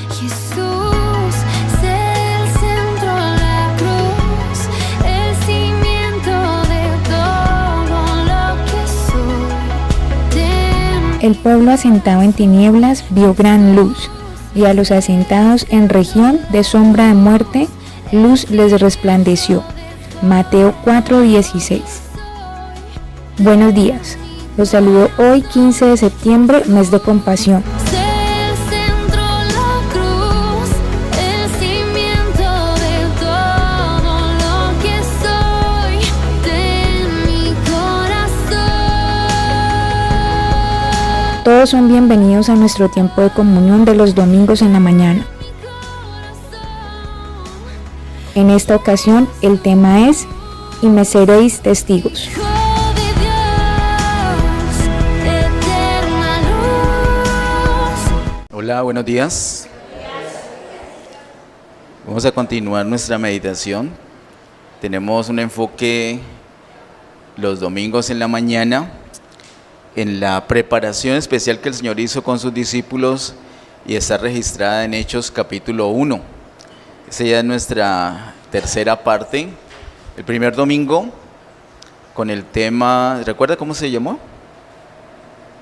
Jesús es el centro, la cruz, el cimiento de todo lo que soy. El pueblo asentado en tinieblas vio gran luz, y a los asentados en región de sombra de muerte, luz les resplandeció. Mateo 4:16. Buenos días. Los saludo hoy 15 de septiembre, mes de compasión. El centro, la cruz, el cimiento de todo lo que soy, de mi corazón. Todos son bienvenidos a nuestro tiempo de comunión de los domingos en la mañana. En esta ocasión el tema es "Y me seréis testigos". Hola, buenos días. Vamos a continuar nuestra meditación. Tenemos un enfoque los domingos en la mañana en la preparación especial que el Señor hizo con sus discípulos y está registrada en Hechos capítulo 1. Esa ya es nuestra tercera parte. El primer domingo con el tema, ¿recuerda cómo se llamó?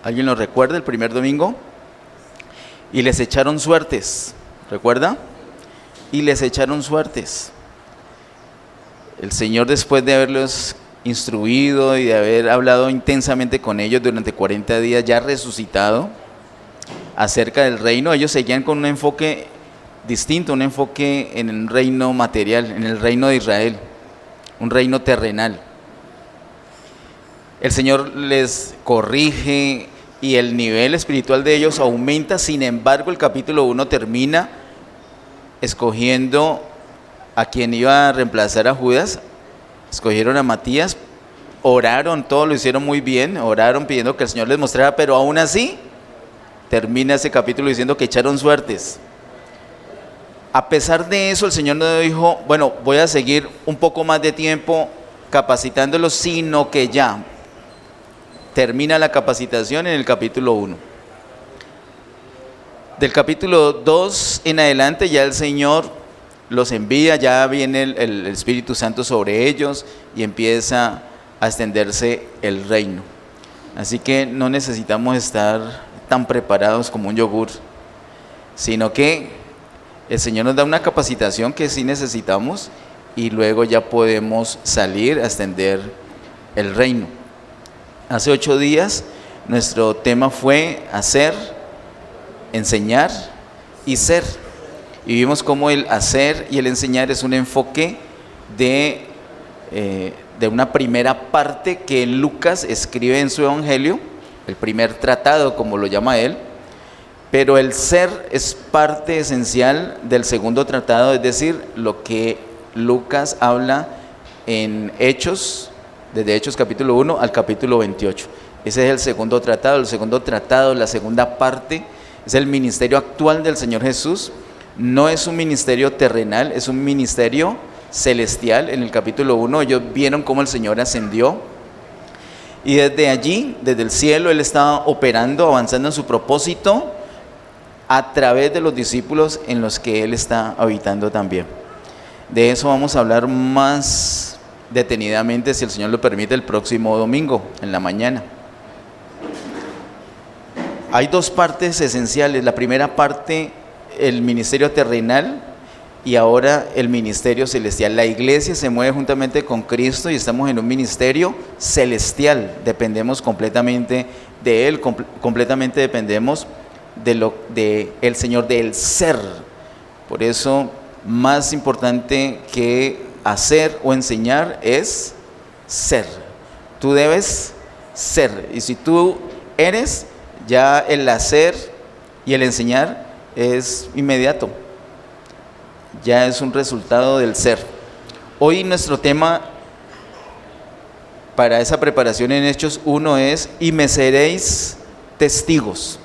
¿Alguien lo recuerda el primer domingo? Y les echaron suertes, ¿recuerda? Y les echaron suertes. El Señor, después de haberlos instruido y de haber hablado intensamente con ellos durante 40 días, ya resucitado, acerca del reino, ellos seguían con un enfoque distinto, un enfoque en el reino material, en el reino de Israel, un reino terrenal. El Señor les corrige y el nivel espiritual de ellos aumenta. Sin embargo, el capítulo 1 termina escogiendo a quien iba a reemplazar a Judas. Escogieron a Matías, oraron, todo lo hicieron muy bien, oraron pidiendo que el Señor les mostrara, pero aún así termina ese capítulo diciendo que echaron suertes. A pesar de eso, el Señor no dijo, bueno, voy a seguir un poco más de tiempo capacitándolos, sino que ya termina la capacitación en el capítulo 1. Del capítulo 2 en adelante ya el Señor los envía, ya viene el Espíritu Santo sobre ellos y empieza a extenderse el reino. Así que no necesitamos estar tan preparados como un yogur, sino que el Señor nos da una capacitación que sí necesitamos y luego ya podemos salir a extender el reino. Hace 8 días nuestro tema fue hacer, enseñar y ser. Y vimos cómo el hacer y el enseñar es un enfoque de una primera parte que Lucas escribe en su evangelio, el primer tratado como lo llama él, pero el ser es parte esencial del segundo tratado, es decir, lo que Lucas habla en Hechos, desde Hechos capítulo 1 al capítulo 28. Ese es el segundo tratado. El segundo tratado, la segunda parte, es el ministerio actual del Señor Jesús. No es un ministerio terrenal, es un ministerio celestial. En el capítulo 1 ellos vieron cómo el Señor ascendió y desde allí, desde el cielo, Él estaba operando, avanzando en su propósito a través de los discípulos en los que Él está habitando también. De eso vamos a hablar más detenidamente, si el Señor lo permite, el próximo domingo en la mañana. Hay dos partes esenciales. La primera parte, el ministerio terrenal, y ahora el ministerio celestial. La iglesia se mueve juntamente con Cristo y estamos en un ministerio celestial. Dependemos completamente de Él, completamente dependemos de el Señor, del ser. Por eso, más importante que hacer o enseñar es ser. Tú debes ser, y si tú eres, ya el hacer y el enseñar es inmediato, ya es un resultado del ser. Hoy nuestro tema para esa preparación en Hechos 1 es "Y me seréis testigos".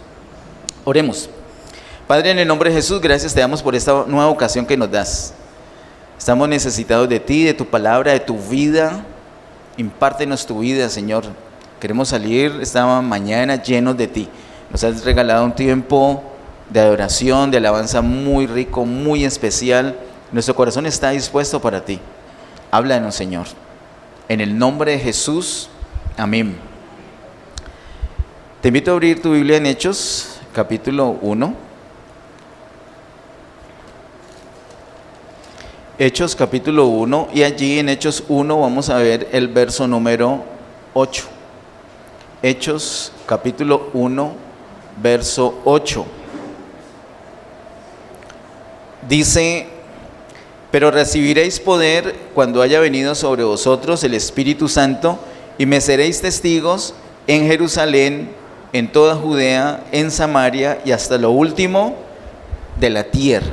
Oremos. Padre, en el nombre de Jesús, gracias te damos por esta nueva ocasión que nos das. Estamos necesitados de ti, de tu palabra, de tu vida. Impártenos tu vida, Señor. Queremos salir esta mañana llenos de ti. Nos has regalado un tiempo de adoración, de alabanza muy rico, muy especial. Nuestro corazón está dispuesto para ti. Háblanos, Señor. En el nombre de Jesús, amén. Te invito a abrir tu Biblia en Hechos, capítulo 1. Hechos, capítulo 1, y allí en Hechos 1 vamos a ver el verso número 8. Hechos, capítulo 1, verso 8. Dice: pero recibiréis poder cuando haya venido sobre vosotros el Espíritu Santo, y me seréis testigos en Jerusalén, en toda Judea, en Samaria y hasta lo último de la tierra.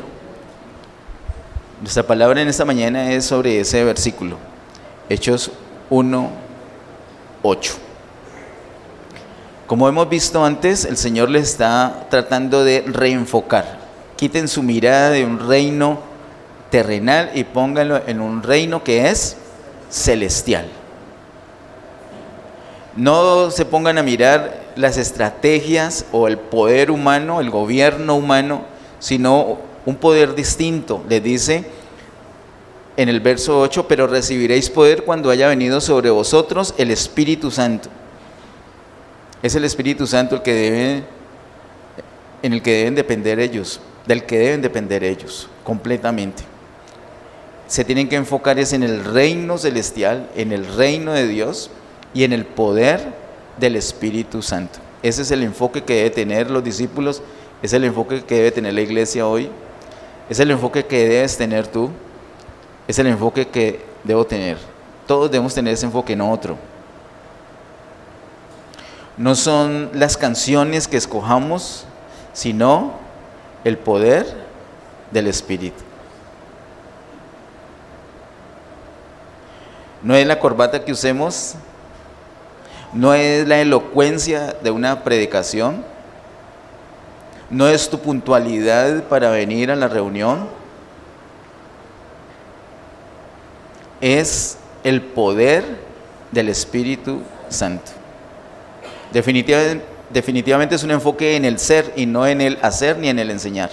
Nuestra palabra en esta mañana es sobre ese versículo, Hechos 1, 8. Como hemos visto antes, el Señor les está tratando de reenfocar. Quiten su mirada de un reino terrenal y pónganlo en un reino que es celestial. No se pongan a mirar las estrategias o el poder humano, el gobierno humano, sino un poder distinto. Les dice en el verso 8: pero recibiréis poder cuando haya venido sobre vosotros el Espíritu Santo. Es el Espíritu Santo en el que deben depender ellos, del que deben depender ellos completamente. Se tienen que enfocar en el reino celestial, en el reino de Dios y en el poder del Espíritu Santo. Ese es el enfoque que deben tener los discípulos, es el enfoque que debe tener la iglesia hoy, es el enfoque que debes tener tú, es el enfoque que debo tener. Todos debemos tener ese enfoque, no otro. No son las canciones que escojamos, sino el poder del Espíritu. No es la corbata que usemos, no es la elocuencia de una predicación, no es tu puntualidad para venir a la reunión, es el poder del Espíritu Santo. Definitivamente es un enfoque en el ser y no en el hacer ni en el enseñar.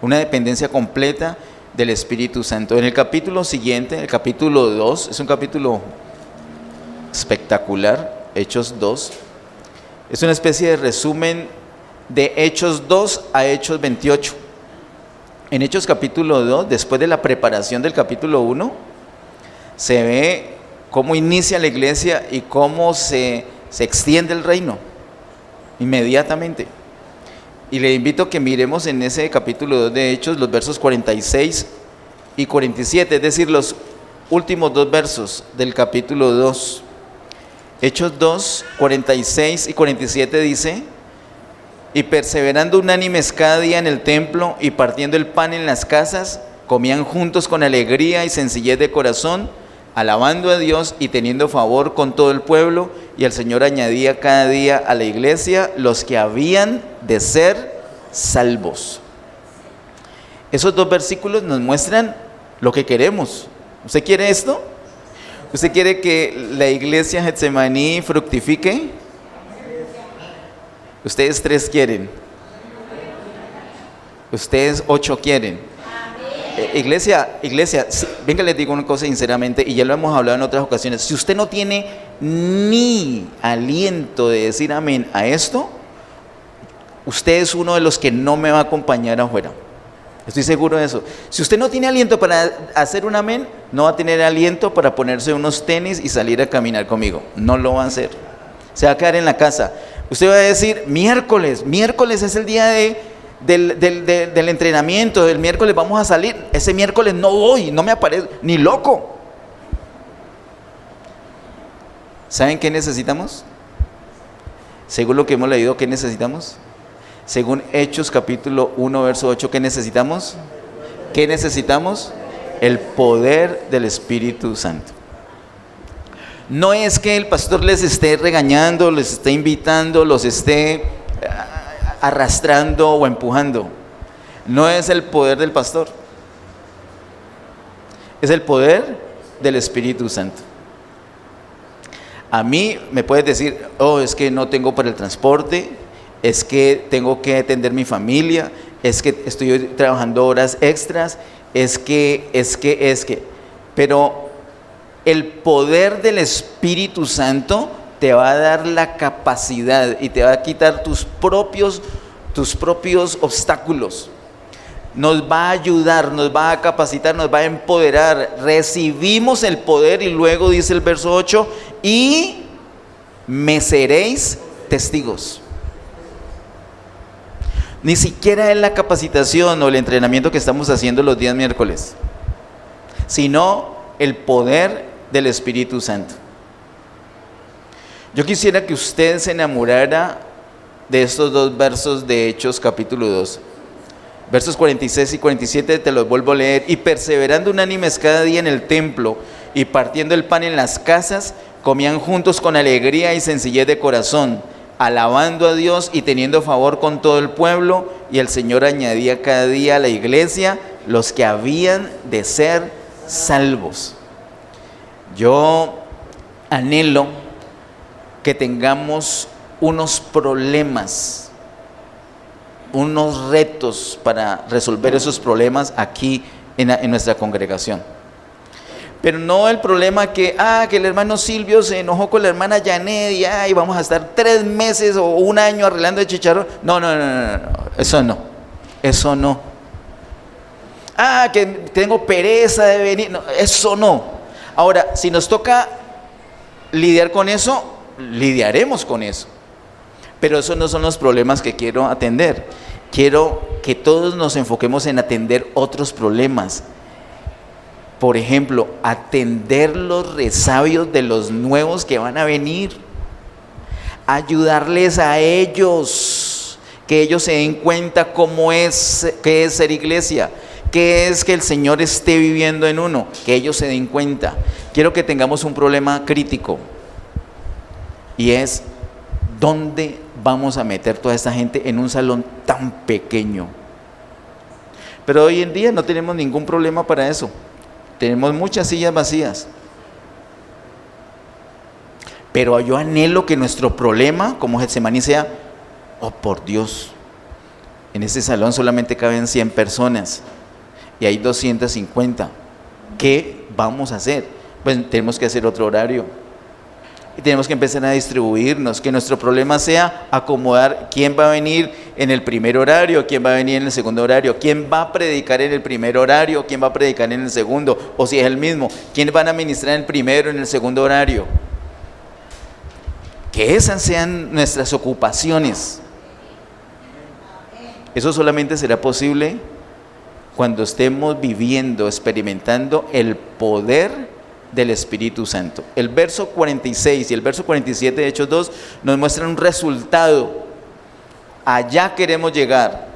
Una dependencia completa del Espíritu Santo. En el capítulo siguiente, el capítulo 2, es un capítulo espectacular, Hechos 2. Es una especie de resumen de Hechos 2 a Hechos 28. En Hechos capítulo 2, después de la preparación del capítulo 1, se ve cómo inicia la iglesia y cómo se extiende el reino inmediatamente. Y le invito a que miremos en ese capítulo 2 de Hechos los versos 46 y 47, es decir, los últimos dos versos del capítulo 2. Hechos 2, 46 y 47 dice: y perseverando unánimes cada día en el templo y partiendo el pan en las casas, comían juntos con alegría y sencillez de corazón, alabando a Dios y teniendo favor con todo el pueblo, y el Señor añadía cada día a la iglesia los que habían de ser salvos. Esos dos versículos nos muestran lo que queremos. ¿Usted quiere esto? ¿Usted quiere que la iglesia Getsemaní fructifique? Ustedes 3 quieren. Ustedes 8 quieren. Iglesia, venga, les digo una cosa sinceramente, y ya lo hemos hablado en otras ocasiones. Si usted no tiene ni aliento de decir amén a esto, usted es uno de los que no me va a acompañar afuera. Estoy seguro de eso. Si usted no tiene aliento para hacer un amén, no va a tener aliento para ponerse unos tenis y salir a caminar conmigo. No lo va a hacer. Se va a quedar en la casa. Usted va a decir: miércoles es el día del entrenamiento, del miércoles vamos a salir. Ese miércoles no voy, no me aparezco, ni loco. ¿Saben qué necesitamos? Según lo que hemos leído, ¿qué necesitamos? Según Hechos capítulo 1 verso 8, ¿qué necesitamos? ¿Qué necesitamos? El poder del Espíritu Santo. No es que el pastor les esté regañando, les esté invitando, los esté arrastrando o empujando. No es el poder del pastor, es el poder del Espíritu Santo. A mí me puedes decir: oh, es que no tengo para el transporte, es que tengo que atender mi familia, es que estoy trabajando horas extras, es que. Pero el poder del Espíritu Santo te va a dar la capacidad y te va a quitar tus propios obstáculos. Nos va a ayudar, nos va a capacitar, nos va a empoderar. Recibimos el poder y luego dice el verso 8, y me seréis testigos. Ni siquiera es la capacitación o el entrenamiento que estamos haciendo los días miércoles, sino el poder del Espíritu Santo. Yo quisiera que usted se enamorara de estos dos versos de Hechos capítulo 2. Versos 46 y 47 te los vuelvo a leer. Y perseverando unánimes cada día en el templo y partiendo el pan en las casas, comían juntos con alegría y sencillez de corazón, alabando a Dios y teniendo favor con todo el pueblo. Y el Señor añadía cada día a la iglesia los que habían de ser salvos. Yo anhelo que tengamos unos problemas, unos retos para resolver esos problemas aquí en nuestra congregación. Pero no el problema que el hermano Silvio se enojó con la hermana Janet y vamos a estar 3 meses o 1 año arreglando el chicharrón. No, eso no. Que tengo pereza de venir. No, eso no. Ahora, si nos toca lidiar con eso, lidiaremos con eso. Pero esos no son los problemas que quiero atender. Quiero que todos nos enfoquemos en atender otros problemas. Por ejemplo, atender los resabios de los nuevos que van a venir. Ayudarles a ellos, que ellos se den cuenta qué es ser iglesia, qué es que el Señor esté viviendo en uno, que ellos se den cuenta. Quiero que tengamos un problema crítico, y es: ¿dónde vamos a meter toda esta gente en un salón tan pequeño? Pero hoy en día no tenemos ningún problema para eso. Tenemos muchas sillas vacías. Pero yo anhelo que nuestro problema, como Getsemaní, sea: por Dios, en este salón solamente caben 100 personas y hay 250. ¿Qué vamos a hacer? Pues tenemos que hacer otro horario. Y tenemos que empezar a distribuirnos, que nuestro problema sea acomodar quién va a venir en el primer horario, quién va a venir en el segundo horario, quién va a predicar en el primer horario, quién va a predicar en el segundo, o si es el mismo, quién van a ministrar en el primero, en el segundo horario. Que esas sean nuestras ocupaciones. Eso solamente será posible cuando estemos viviendo, experimentando el poder del Espíritu Santo. El verso 46 y el verso 47 de Hechos 2 nos muestran un resultado. Allá queremos llegar.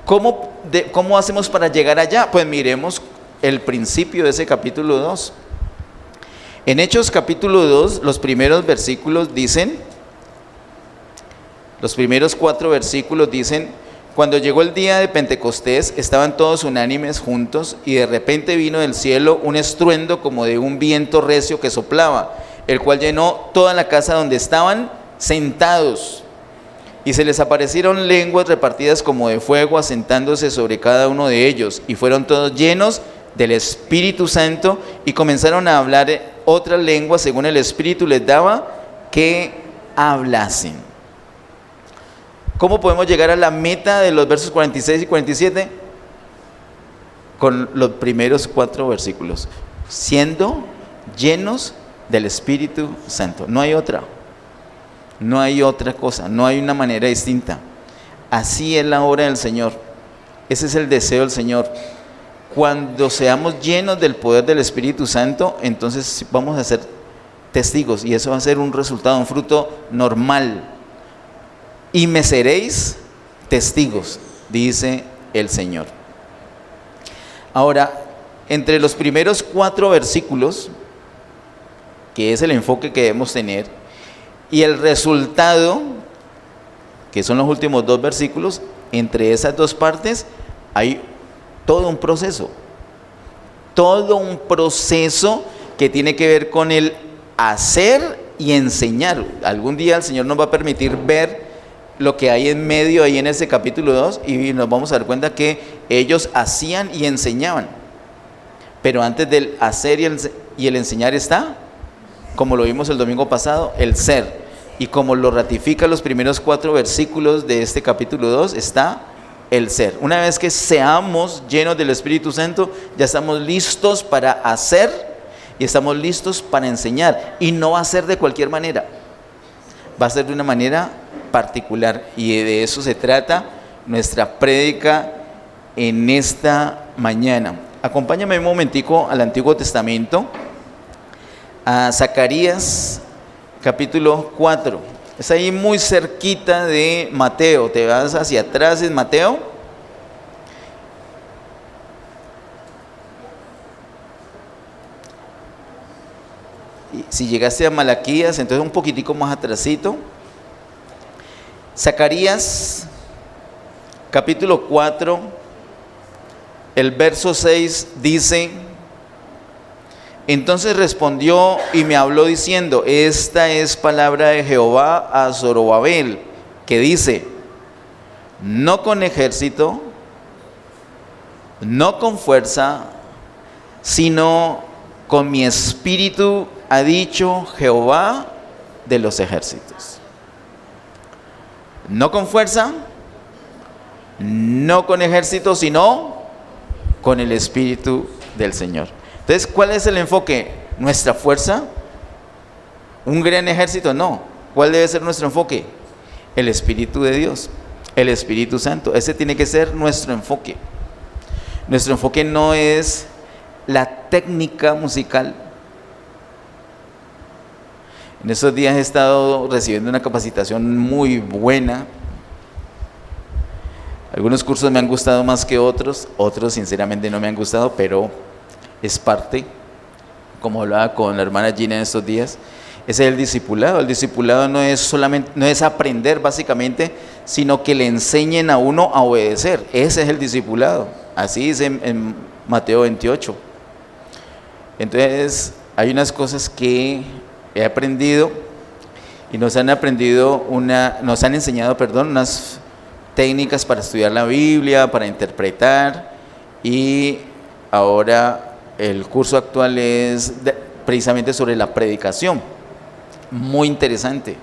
¿Cómo hacemos para llegar allá? Pues miremos el principio de ese capítulo 2. En Hechos capítulo 2, los primeros versículos dicen, los primeros 4 versículos dicen: cuando llegó el día de Pentecostés, estaban todos unánimes juntos, y de repente vino del cielo un estruendo como de un viento recio que soplaba, el cual llenó toda la casa donde estaban sentados. Y se les aparecieron lenguas repartidas como de fuego, asentándose sobre cada uno de ellos, y fueron todos llenos del Espíritu Santo, y comenzaron a hablar otras lenguas según el Espíritu les daba que hablasen. ¿Cómo podemos llegar a la meta de los versos 46 y 47? Con los primeros 4 versículos: siendo llenos del Espíritu Santo. No hay otra cosa, no hay una manera distinta. Así es la obra del Señor. Ese es el deseo del Señor. Cuando seamos llenos del poder del Espíritu Santo, entonces vamos a ser testigos, y eso va a ser un resultado, un fruto normal. Y me seréis testigos, dice el Señor. Ahora, entre los primeros 4 versículos, que es el enfoque que debemos tener, y el resultado, que son los últimos 2 versículos, entre esas 2 partes hay todo un proceso que tiene que ver con el hacer y enseñar. Algún día el Señor nos va a permitir ver lo que hay en medio ahí en ese capítulo 2 y nos vamos a dar cuenta que ellos hacían y enseñaban. Pero antes del hacer y el enseñar está, como lo vimos el domingo pasado, el ser. Y como lo ratifica los primeros 4 versículos de este capítulo 2, está el ser. Una vez que seamos llenos del Espíritu Santo, ya estamos listos para hacer y estamos listos para enseñar. Y no va a ser de cualquier manera, va a ser de una manera particular. Y de eso se trata nuestra prédica en esta mañana. Acompáñame un momentico al Antiguo Testamento, a Zacarías capítulo 4. Es ahí muy cerquita de Mateo. Te vas hacia atrás en Mateo. Y si llegaste a Malaquías, entonces un poquitico más atrasito. Zacarías capítulo 4, el verso 6 dice: entonces respondió y me habló diciendo, esta es palabra de Jehová a Zorobabel, que dice, no con ejército, no con fuerza, sino con mi espíritu, ha dicho Jehová de los ejércitos. No con fuerza, no con ejército, sino con el espíritu del Señor. Entonces, ¿cuál es el enfoque? ¿Nuestra fuerza? ¿Un gran ejército? No. ¿Cuál debe ser nuestro enfoque? El Espíritu de Dios, el Espíritu Santo. Ese tiene que ser nuestro enfoque. Nuestro enfoque no es la técnica musical. En estos días he estado recibiendo una capacitación muy buena. Algunos cursos me han gustado más que otros sinceramente no me han gustado, pero es parte, como hablaba con la hermana Gina en estos días, ese es el discipulado. El discipulado no es aprender básicamente, sino que le enseñen a uno a obedecer. Ese es el discipulado, así dice en Mateo 28. Entonces hay unas cosas que he aprendido y nos han enseñado unas técnicas para estudiar la Biblia, para interpretar, y ahora el curso actual es precisamente sobre la predicación. Muy interesante.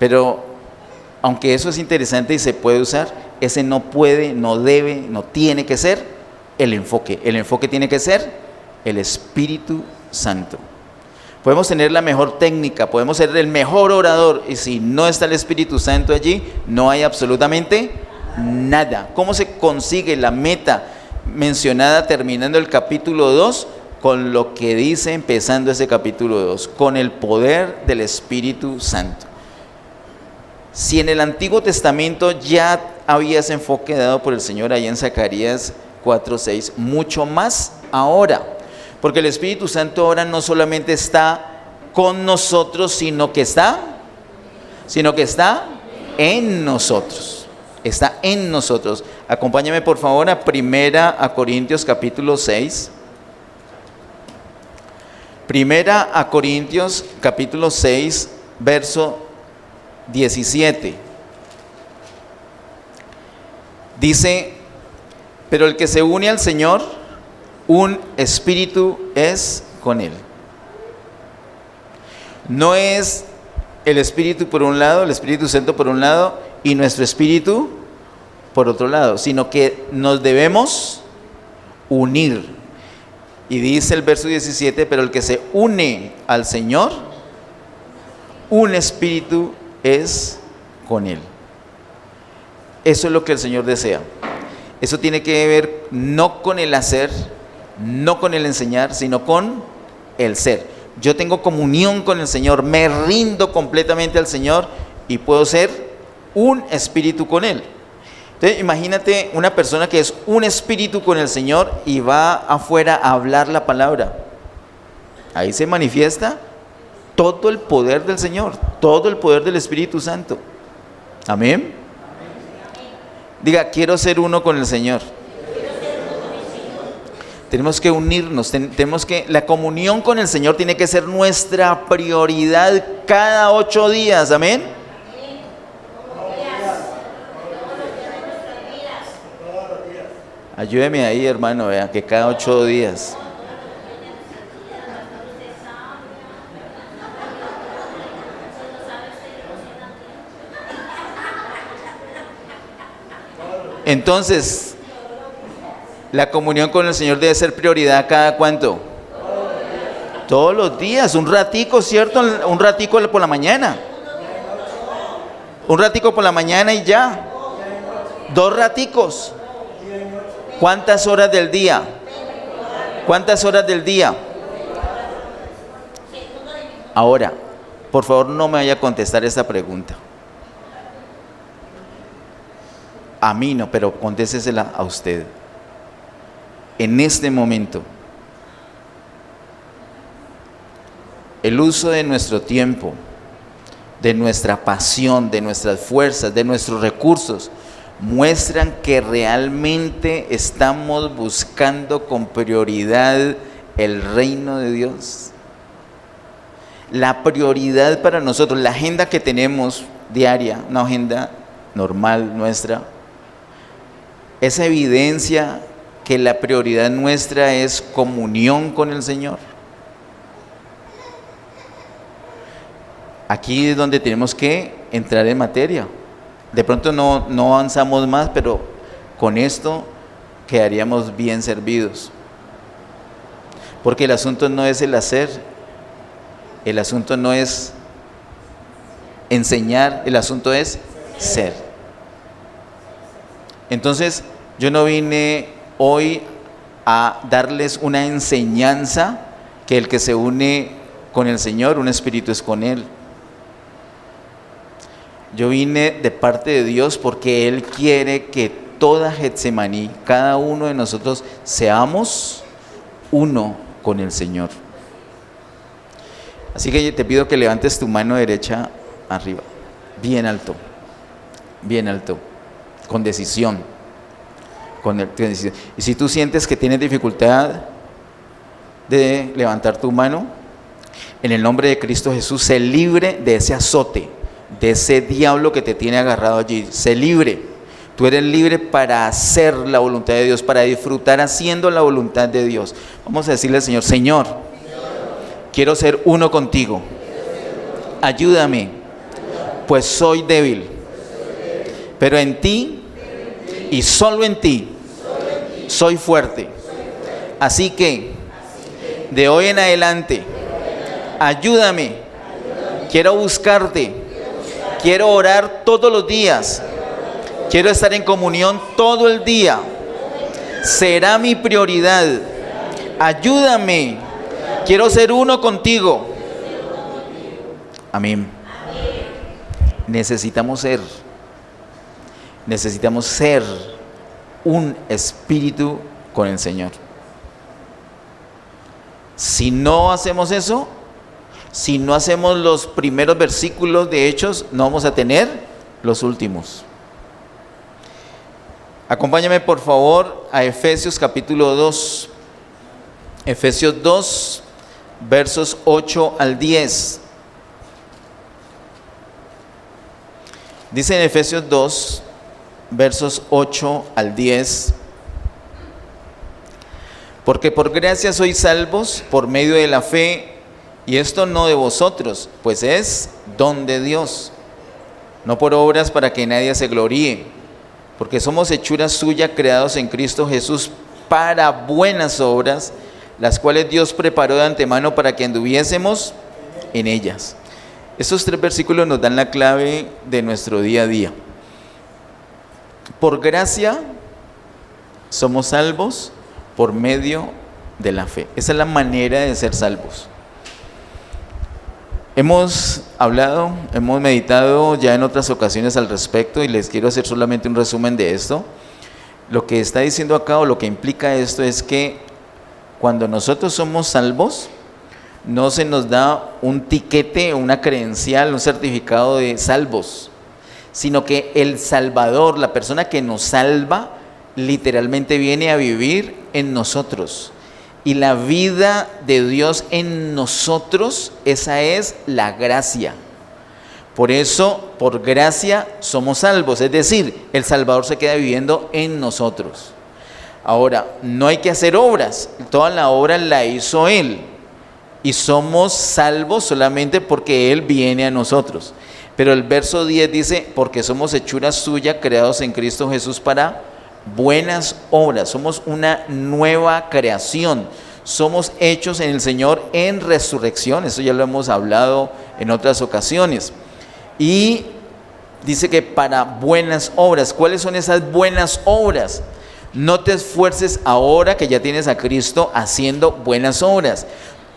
Pero aunque eso es interesante y se puede usar, ese no puede, no debe, no tiene que ser el enfoque. El enfoque tiene que ser el Espíritu Santo. Podemos tener la mejor técnica, podemos ser el mejor orador, y si no está el Espíritu Santo allí, no hay absolutamente nada. ¿Cómo se consigue la meta mencionada terminando el capítulo 2? Con lo que dice empezando ese capítulo 2, con el poder del Espíritu Santo. Si en el Antiguo Testamento ya había ese enfoque dado por el Señor allá en Zacarías 4:6, mucho más ahora, porque el Espíritu Santo ahora no solamente está con nosotros, sino que está en nosotros. Está en nosotros. Acompáñame por favor a 1 Corintios capítulo 6. 1 Corintios capítulo 6, verso 17. Dice, pero el que se une al Señor, un espíritu es con él. No es el Espíritu por un lado, el Espíritu Santo por un lado y nuestro espíritu por otro lado, sino que nos debemos unir. Y dice el verso 17, pero el que se une al Señor, un espíritu es con él. Eso es lo que el Señor desea. Eso tiene que ver no con el hacer, no con el enseñar, sino con el ser. Yo tengo comunión con el Señor, me rindo completamente al Señor y puedo ser un espíritu con Él. Entonces imagínate una persona que es un espíritu con el Señor y va afuera a hablar la palabra. Ahí se manifiesta todo el poder del Señor, todo el poder del Espíritu Santo. Amén. Diga, quiero ser uno con el Señor. Tenemos que unirnos, la comunión con el Señor tiene que ser nuestra prioridad cada 8 días, amén. Ayúdeme ahí, hermano, vea, que cada 8 días. Entonces, la comunión con el Señor debe ser prioridad cada cuánto. Todos los días, un ratico, ¿cierto? Un ratico por la mañana. Un ratico por la mañana y ya. 2 raticos. ¿Cuántas horas del día? ¿Cuántas horas del día? Ahora, por favor, no me vaya a contestar esa pregunta. A mí no, pero contéstesela a usted. En este momento, el uso de nuestro tiempo, de nuestra pasión, de nuestras fuerzas, de nuestros recursos, muestran que realmente estamos buscando con prioridad el reino de Dios. La prioridad para nosotros, la agenda que tenemos diaria, una agenda normal nuestra, esa evidencia que la prioridad nuestra es comunión con el Señor. Aquí es donde tenemos que entrar en materia. De pronto no avanzamos más, pero con esto quedaríamos bien servidos. Porque el asunto no es el hacer, el asunto no es enseñar, el asunto es ser. Entonces, yo no vine hoy a darles una enseñanza que el que se une con el Señor, un espíritu es con Él. Yo vine de parte de Dios porque Él quiere que toda Getsemaní, cada uno de nosotros, seamos uno con el Señor. Así que te pido que levantes tu mano derecha arriba, bien alto, con decisión. Y si tú sientes que tienes dificultad de levantar tu mano, en el nombre de Cristo Jesús, sé libre de ese azote, de ese diablo que te tiene agarrado allí. Sé libre. Tú eres libre para hacer la voluntad de Dios, para disfrutar haciendo la voluntad de Dios. Vamos a decirle al Señor: Señor, quiero ser uno contigo. Ayúdame, pues soy débil. Pero en ti y solo en ti soy fuerte. Así que de hoy en adelante, ayúdame. Quiero buscarte. Quiero orar todos los días. Quiero estar en comunión todo el día. Será mi prioridad. Ayúdame. Quiero ser uno contigo. Amén. Necesitamos ser un espíritu con el Señor. Si no hacemos eso, si no hacemos los primeros versículos de Hechos, no vamos a tener los últimos. Acompáñame por favor a Efesios capítulo 2. Efesios 2, versos 8 al 10. Dice en Efesios 2, versos 8 al 10: porque por gracia sois salvos por medio de la fe, y esto no de vosotros, pues es don de Dios, no por obras para que nadie se gloríe, porque somos hechura suya, creados en Cristo Jesús para buenas obras, las cuales Dios preparó de antemano para que anduviésemos en ellas. Estos 3 versículos nos dan la clave de nuestro día a día. Por gracia somos salvos por medio de la fe. Esa es la manera de ser salvos. Hemos hablado, hemos meditado ya en otras ocasiones al respecto, y les quiero hacer solamente un resumen de esto. Lo que está diciendo acá, o lo que implica esto, es que cuando nosotros somos salvos, no se nos da un tiquete, una credencial, un certificado de salvos, sino que el Salvador, la persona que nos salva, literalmente viene a vivir en nosotros. Y la vida de Dios en nosotros, esa es la gracia. Por eso, por gracia somos salvos, es decir, el Salvador se queda viviendo en nosotros. Ahora, no hay que hacer obras, toda la obra la hizo Él. Y somos salvos solamente porque Él viene a nosotros. Pero el verso 10 dice, porque somos hechura suya, creados en Cristo Jesús para buenas obras. Somos una nueva creación. Somos hechos en el Señor en resurrección. Eso ya lo hemos hablado en otras ocasiones. Y dice que para buenas obras. ¿Cuáles son esas buenas obras? No te esfuerces ahora que ya tienes a Cristo haciendo buenas obras.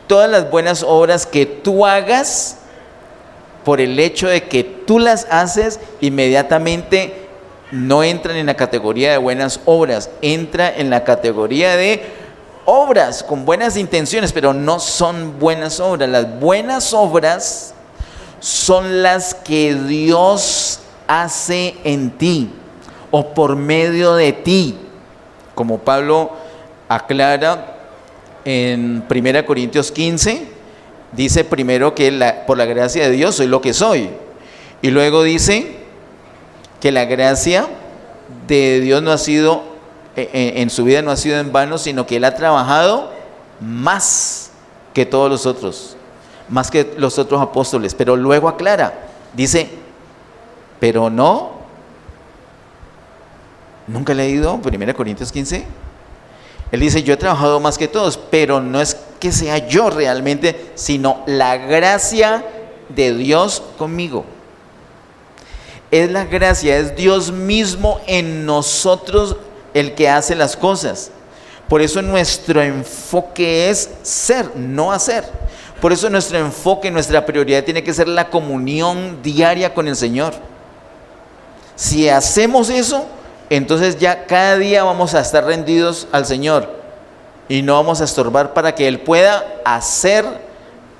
Todas las buenas obras que tú hagas, por el hecho de que tú las haces, inmediatamente no entran en la categoría de buenas obras, entra en la categoría de obras con buenas intenciones, pero no son buenas obras. Las buenas obras son las que Dios hace en ti o por medio de ti, como Pablo aclara en 1 Corintios 15, dice primero que por la gracia de Dios soy lo que soy, y luego dice que la gracia de Dios no ha sido, en su vida no ha sido en vano, sino que Él ha trabajado más que todos los otros, más que los otros apóstoles. Pero luego aclara, dice, pero no, ¿nunca he leído 1 Corintios 15? Él dice, yo he trabajado más que todos, pero no es que sea yo realmente, sino la gracia de Dios conmigo. Es la gracia, es Dios mismo en nosotros el que hace las cosas. Por eso nuestro enfoque es ser, no hacer. Por eso nuestro enfoque, nuestra prioridad tiene que ser la comunión diaria con el Señor. Si hacemos eso, entonces ya cada día vamos a estar rendidos al Señor y no vamos a estorbar para que Él pueda hacer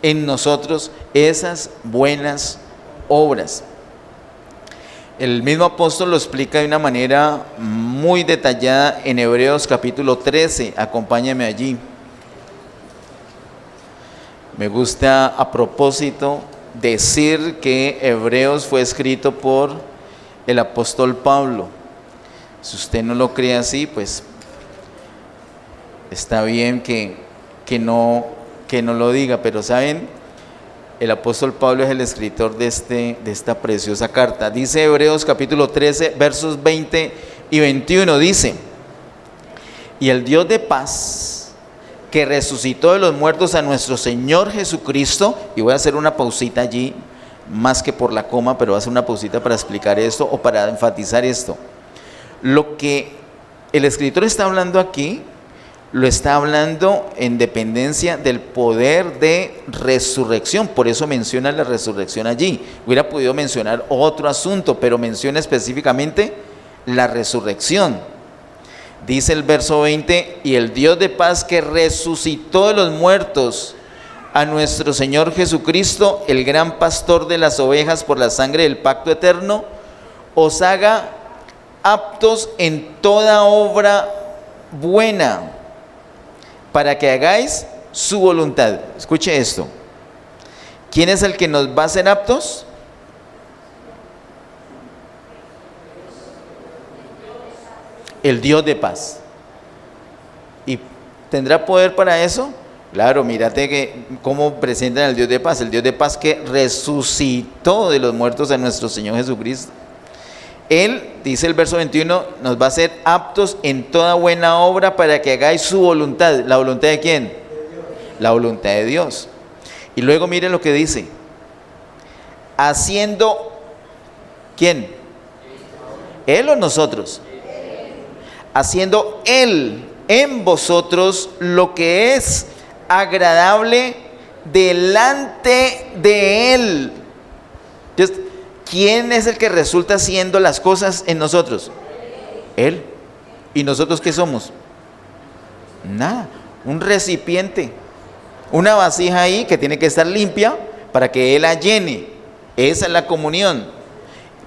en nosotros esas buenas obras. El mismo apóstol lo explica de una manera muy detallada en Hebreos capítulo 13. Acompáñame allí. Me gusta a propósito decir que Hebreos fue escrito por el apóstol Pablo. Si usted no lo cree así, pues está bien que no lo diga, pero ¿saben? El apóstol Pablo es el escritor de esta preciosa carta. Dice Hebreos capítulo 13, versos 20 y 21, dice, y el Dios de paz, que resucitó de los muertos a nuestro Señor Jesucristo, y voy a hacer una pausita allí, más que por la coma, pero voy a hacer una pausita para explicar esto o para enfatizar esto. Lo que el escritor está hablando aquí, lo está hablando en dependencia del poder de resurrección. Por eso menciona la resurrección allí. Hubiera podido mencionar otro asunto, pero menciona específicamente la resurrección. Dice el verso 20, y el Dios de paz que resucitó de los muertos a nuestro Señor Jesucristo, el gran pastor de las ovejas por la sangre del pacto eterno, os haga aptos en toda obra buena, para que hagáis su voluntad. Escuche esto. ¿Quién es el que nos va a hacer aptos? El Dios de paz. ¿Y tendrá poder para eso? Claro, mírate cómo presentan al Dios de paz. El Dios de paz que resucitó de los muertos a nuestro Señor Jesucristo. Él, dice el verso 21, nos va a hacer aptos en toda buena obra para que hagáis su voluntad. ¿La voluntad de quién? De Dios. La voluntad de Dios. Y luego miren lo que dice. Haciendo, ¿quién? ¿Él o nosotros? Haciendo Él en vosotros lo que es agradable delante de Él. Entonces, ¿quién es el que resulta haciendo las cosas en nosotros? Él. ¿Y nosotros qué somos? Nada, un recipiente, una vasija ahí que tiene que estar limpia para que Él la llene. Esa es la comunión,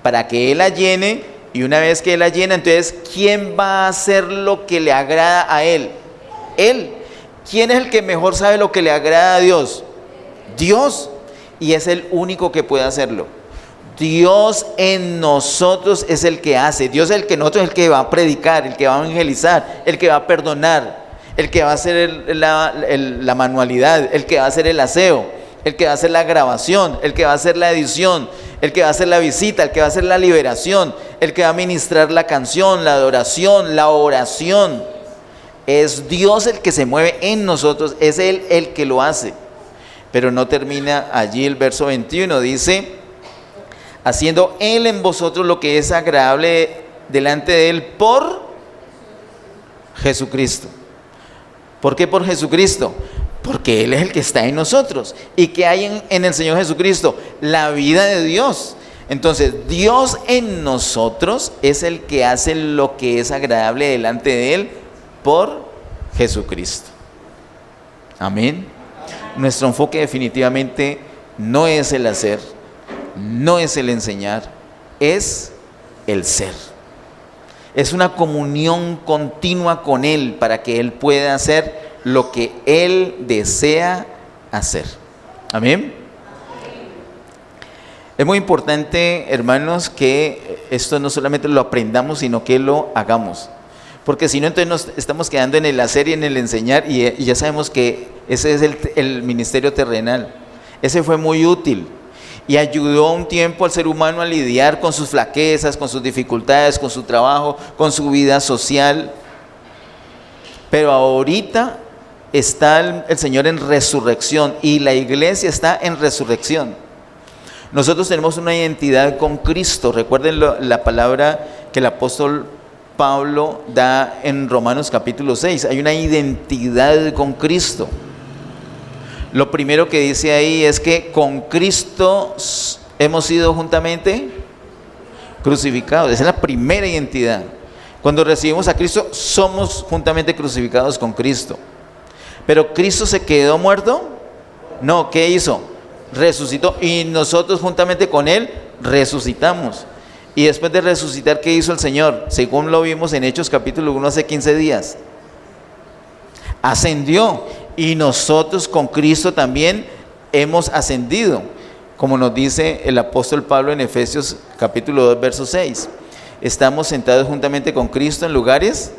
para que Él la llene, y una vez que Él la llena, entonces ¿quién va a hacer lo que le agrada a Él? Él. ¿Quién es el que mejor sabe lo que le agrada a Dios? Dios. Y es el único que puede hacerlo. Dios en nosotros es el que hace. Dios es el que nosotros es el que va a predicar, el que va a evangelizar, el que va a perdonar, el que va a hacer la manualidad, el que va a hacer el aseo, el que va a hacer la grabación, el que va a hacer la edición, el que va a hacer la visita, el que va a hacer la liberación, el que va a ministrar la canción, la adoración, la oración. Es Dios el que se mueve en nosotros, es Él el que lo hace. Pero no termina allí el verso 21, dice: haciendo Él en vosotros lo que es agradable delante de Él por Jesucristo. ¿Por qué por Jesucristo? Porque Él es el que está en nosotros. ¿Y qué hay en el Señor Jesucristo? La vida de Dios. Entonces, Dios en nosotros es el que hace lo que es agradable delante de Él por Jesucristo. Amén. Nuestro enfoque definitivamente no es el hacer, no es el enseñar, es el ser. Es una comunión continua con Él para que Él pueda hacer lo que Él desea hacer. Amén. Es muy importante, hermanos, que esto no solamente lo aprendamos, sino que lo hagamos. Porque si no, entonces nos estamos quedando en el hacer y en el enseñar, y ya sabemos que ese es el ministerio terrenal. Ese fue muy útil y ayudó un tiempo al ser humano a lidiar con sus flaquezas, con sus dificultades, con su trabajo, con su vida social. Pero ahorita está el Señor en resurrección y la iglesia está en resurrección. Nosotros tenemos una identidad con Cristo. Recuerden la palabra que el apóstol Pablo da en Romanos capítulo 6. Hay una identidad con Cristo. Lo primero que dice ahí es que con Cristo hemos sido juntamente crucificados. Esa es la primera identidad. Cuando recibimos a Cristo, somos juntamente crucificados con Cristo. Pero ¿Cristo se quedó muerto? No, ¿qué hizo? Resucitó, y nosotros juntamente con Él resucitamos. Y después de resucitar, ¿qué hizo el Señor? Según lo vimos en Hechos capítulo 1 hace 15 días. Ascendió, y nosotros con Cristo también hemos ascendido, como nos dice el apóstol Pablo en Efesios capítulo 2 verso 6. Estamos sentados juntamente con Cristo en lugares.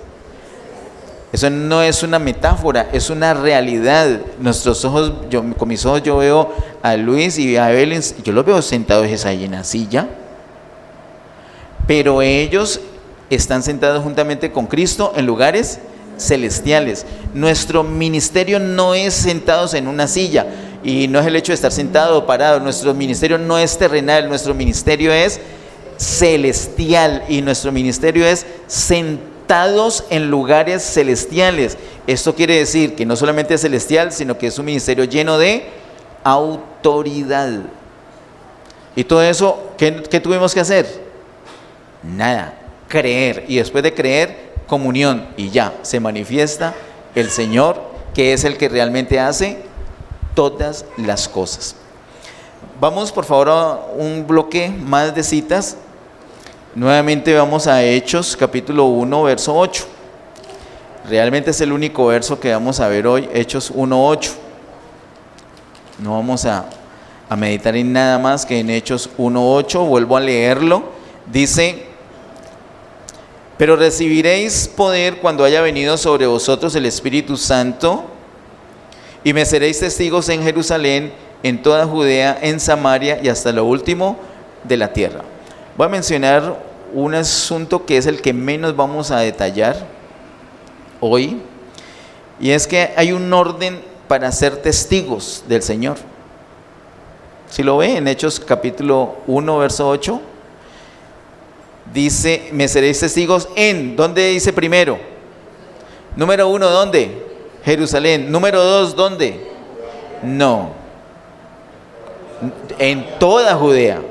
Eso no es una metáfora, es una realidad. Nuestros ojos, con mis ojos yo veo a Luis y a Evelyn, yo los veo sentados ahí en la silla, pero ellos están sentados juntamente con Cristo en lugares celestiales. Nuestro ministerio no es sentados en una silla, y no es el hecho de estar sentado o parado. Nuestro ministerio no es terrenal, nuestro ministerio es celestial, y nuestro ministerio es sentados en lugares celestiales. Esto quiere decir que no solamente es celestial, sino que es un ministerio lleno de autoridad. Y todo eso, ¿qué tuvimos que hacer? Nada, creer, y después de creer, comunión, y ya se manifiesta el Señor, que es el que realmente hace todas las cosas. Vamos por favor a un bloque más de citas. Nuevamente vamos a Hechos capítulo 1 verso 8. Realmente es el único verso que vamos a ver hoy, Hechos 1:8. No vamos a meditar en nada más que en Hechos 1:8. Vuelvo a leerlo. Dice: pero recibiréis poder cuando haya venido sobre vosotros el Espíritu Santo, y me seréis testigos en Jerusalén, en toda Judea, en Samaria y hasta lo último de la tierra. Voy a mencionar un asunto que es el que menos vamos a detallar hoy, y es que hay un orden para ser testigos del Señor. Si lo ve en Hechos capítulo 1 verso 8, dice: me seréis testigos en, ¿dónde dice primero? Número 1, ¿dónde? Jerusalén. Número 2, ¿dónde? No, en toda Judea.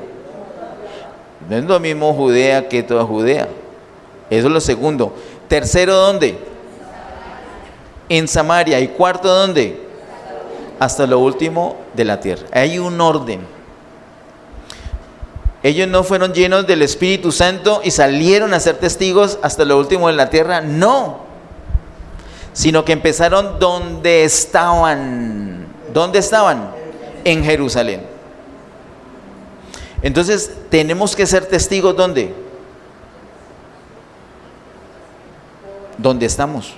No es lo mismo Judea que toda Judea. Eso es lo segundo. Tercero, ¿dónde? En Samaria. Y cuarto, ¿dónde? Hasta lo último de la tierra. Hay un orden. Ellos no fueron llenos del Espíritu Santo y salieron a ser testigos hasta lo último de la tierra, no, sino que empezaron donde estaban. ¿Dónde estaban? En Jerusalén. Entonces, tenemos que ser testigos, ¿dónde? ¿Dónde estamos?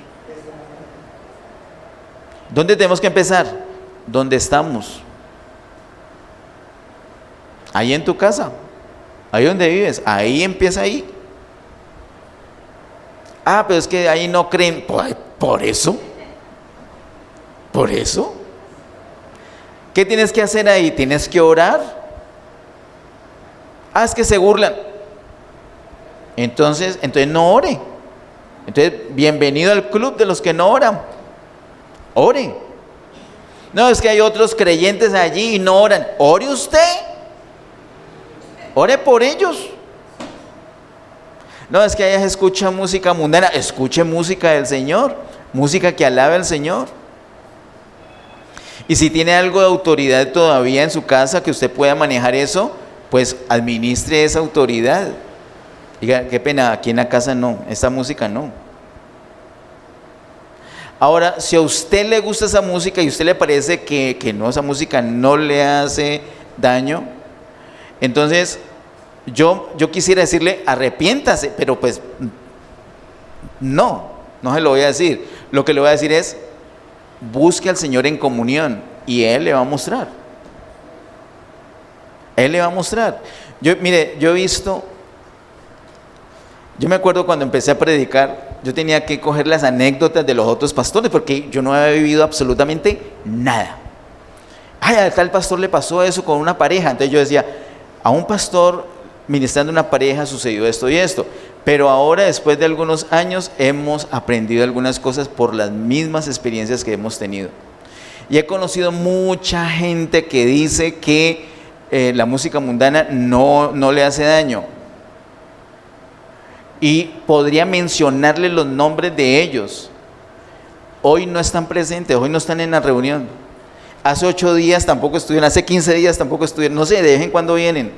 ¿Dónde tenemos que empezar? ¿Dónde estamos? Ahí en tu casa, ahí donde vives, ahí empieza ahí. Ah, pero es que ahí no creen. Por eso. Por eso. ¿Qué tienes que hacer ahí? Tienes que orar. Ah, es que se burlan. Entonces no ore. Entonces, bienvenido al club de los que no oran. Ore. No, es que hay otros creyentes allí y no oran. Ore usted. Ore por ellos. No, es que allá se escucha música mundana. Escuche música del Señor. Música que alabe al Señor. Y si tiene algo de autoridad todavía en su casa que usted pueda manejar eso, pues administre esa autoridad. Diga, qué pena, aquí en la casa no, esta música no. Ahora, si a usted le gusta esa música y a usted le parece que no, esa música no le hace daño, entonces yo quisiera decirle, arrepiéntase, pero pues no se lo voy a decir. Lo que le voy a decir es, busque al Señor en comunión y Él le va a mostrar. Él le va a mostrar. Yo he visto, yo me acuerdo cuando empecé a predicar, yo tenía que coger las anécdotas de los otros pastores porque yo no había vivido absolutamente nada. Ay, a tal pastor le pasó eso con una pareja. Entonces yo decía, a un pastor ministrando una pareja sucedió esto y esto. Pero ahora, después de algunos años, hemos aprendido algunas cosas por las mismas experiencias que hemos tenido. Y he conocido mucha gente que dice que la música mundana no le hace daño. Y podría mencionarle los nombres de ellos. Hoy no están presentes, hoy no están en la reunión. Hace 8 días tampoco estuvieron, hace 15 días tampoco estuvieron, no sé, de vez en cuando vienen.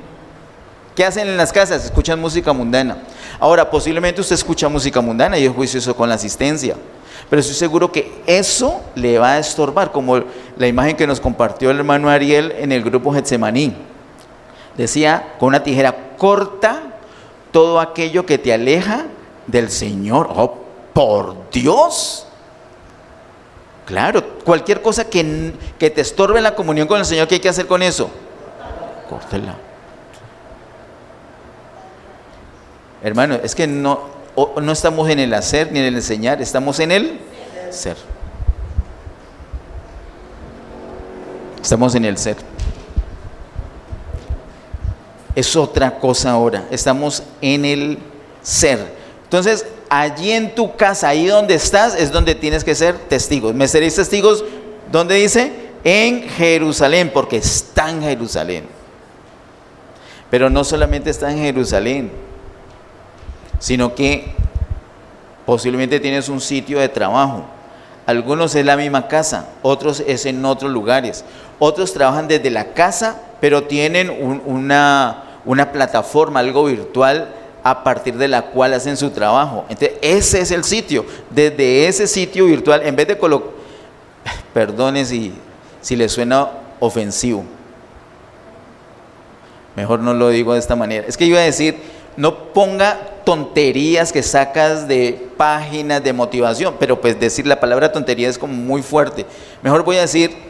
¿Qué hacen en las casas? Escuchan música mundana. Ahora, posiblemente usted escucha música mundana y es juicioso con la asistencia. Pero estoy seguro que eso le va a estorbar, como la imagen que nos compartió el hermano Ariel en el grupo Getsemaní. Decía, con una tijera corta todo aquello que te aleja del Señor. ¡Oh, por Dios! Claro, cualquier cosa que te estorbe en la comunión con el Señor, ¿qué hay que hacer con eso? Córtela. Hermano, es que no estamos en el hacer ni en el enseñar, estamos en el ser. Estamos en el ser. Es otra cosa ahora, estamos en el ser. Entonces, allí en tu casa, ahí donde estás, es donde tienes que ser testigos. ¿Me seréis testigos? ¿Dónde dice? En Jerusalén, porque está en Jerusalén. Pero no solamente está en Jerusalén, sino que posiblemente tienes un sitio de trabajo. Algunos es la misma casa, otros es en otros lugares. Otros trabajan desde la casa, pero tienen una plataforma, algo virtual, a partir de la cual hacen su trabajo. Entonces, ese es el sitio. Desde ese sitio virtual, en vez de colocar, perdone si le suena ofensivo, mejor no lo digo de esta manera. Es que iba a decir, no ponga tonterías que sacas de páginas de motivación, pero pues decir la palabra tontería es como muy fuerte. Mejor voy a decir,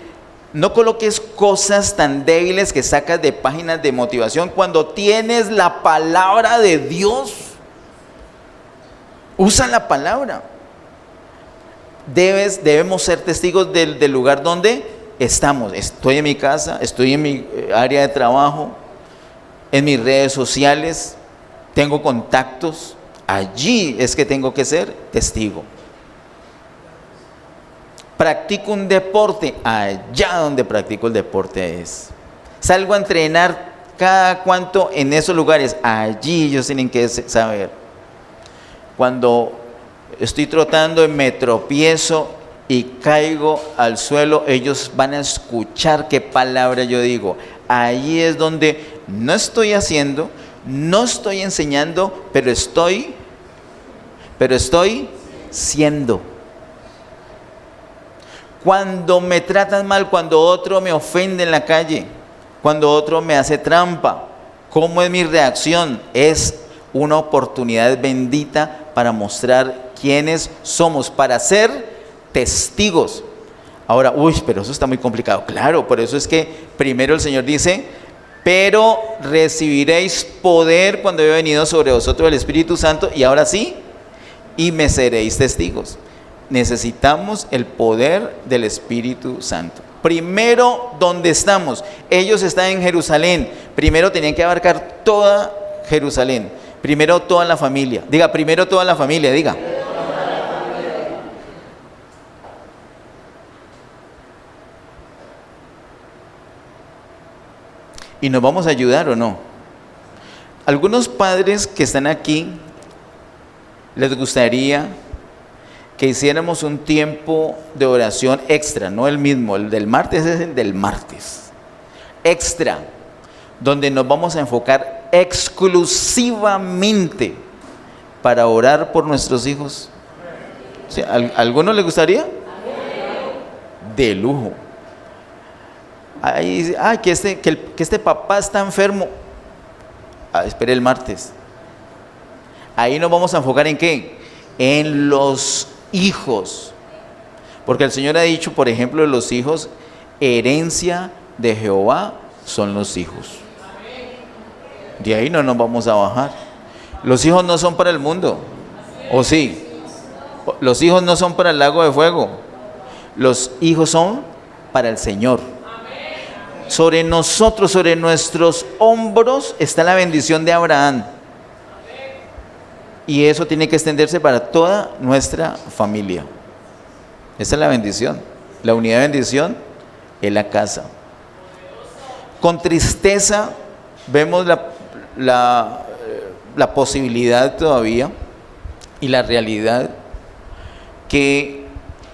no coloques cosas tan débiles que sacas de páginas de motivación cuando tienes la palabra de Dios. Usa la palabra. Debemos ser testigos del lugar donde estamos. Estoy en mi casa, estoy en mi área de trabajo, en mis redes sociales, tengo contactos. Allí es que tengo que ser testigo. Practico un deporte, allá donde practico el deporte es. Salgo a entrenar cada cuánto en esos lugares, allí ellos tienen que saber. Cuando estoy trotando y me tropiezo y caigo al suelo, ellos van a escuchar qué palabra yo digo. Allí es donde no estoy haciendo, no estoy enseñando, pero estoy siendo. Cuando me tratan mal, cuando otro me ofende en la calle, cuando otro me hace trampa, ¿Cómo es mi reacción? Es una oportunidad bendita para mostrar quiénes somos, para ser testigos. Ahora, pero eso está muy complicado. Claro, por eso es que primero el Señor dice, pero recibiréis poder cuando haya venido sobre vosotros el Espíritu Santo, y ahora sí, y me seréis testigos. Necesitamos el poder del Espíritu Santo. Primero, ¿dónde estamos? Ellos están en Jerusalén. Primero tenían que abarcar toda Jerusalén. Primero toda la familia. Diga, primero toda la familia, diga. ¿Y nos vamos a ayudar o no? Algunos padres que están aquí, les gustaría que hiciéramos un tiempo de oración extra, no el mismo, el del martes es el del martes, extra, donde nos vamos a enfocar exclusivamente para orar por nuestros hijos. ¿Sí? ¿Alguno le gustaría? De lujo. Ahí, que este papá está enfermo. Espere el martes. Ahí nos vamos a enfocar ¿en qué? En los hijos. Porque el Señor ha dicho, por ejemplo, de los hijos, herencia de Jehová son los hijos. De ahí no nos vamos a bajar. Los hijos no son para el mundo. ¿O sí? Los hijos no son para el lago de fuego. Los hijos son para el Señor. Sobre nosotros, sobre nuestros hombros está la bendición de Abraham. Y eso tiene que extenderse para toda nuestra familia. Esa es la bendición. La unidad de bendición en la casa. Con tristeza vemos la posibilidad todavía y la realidad que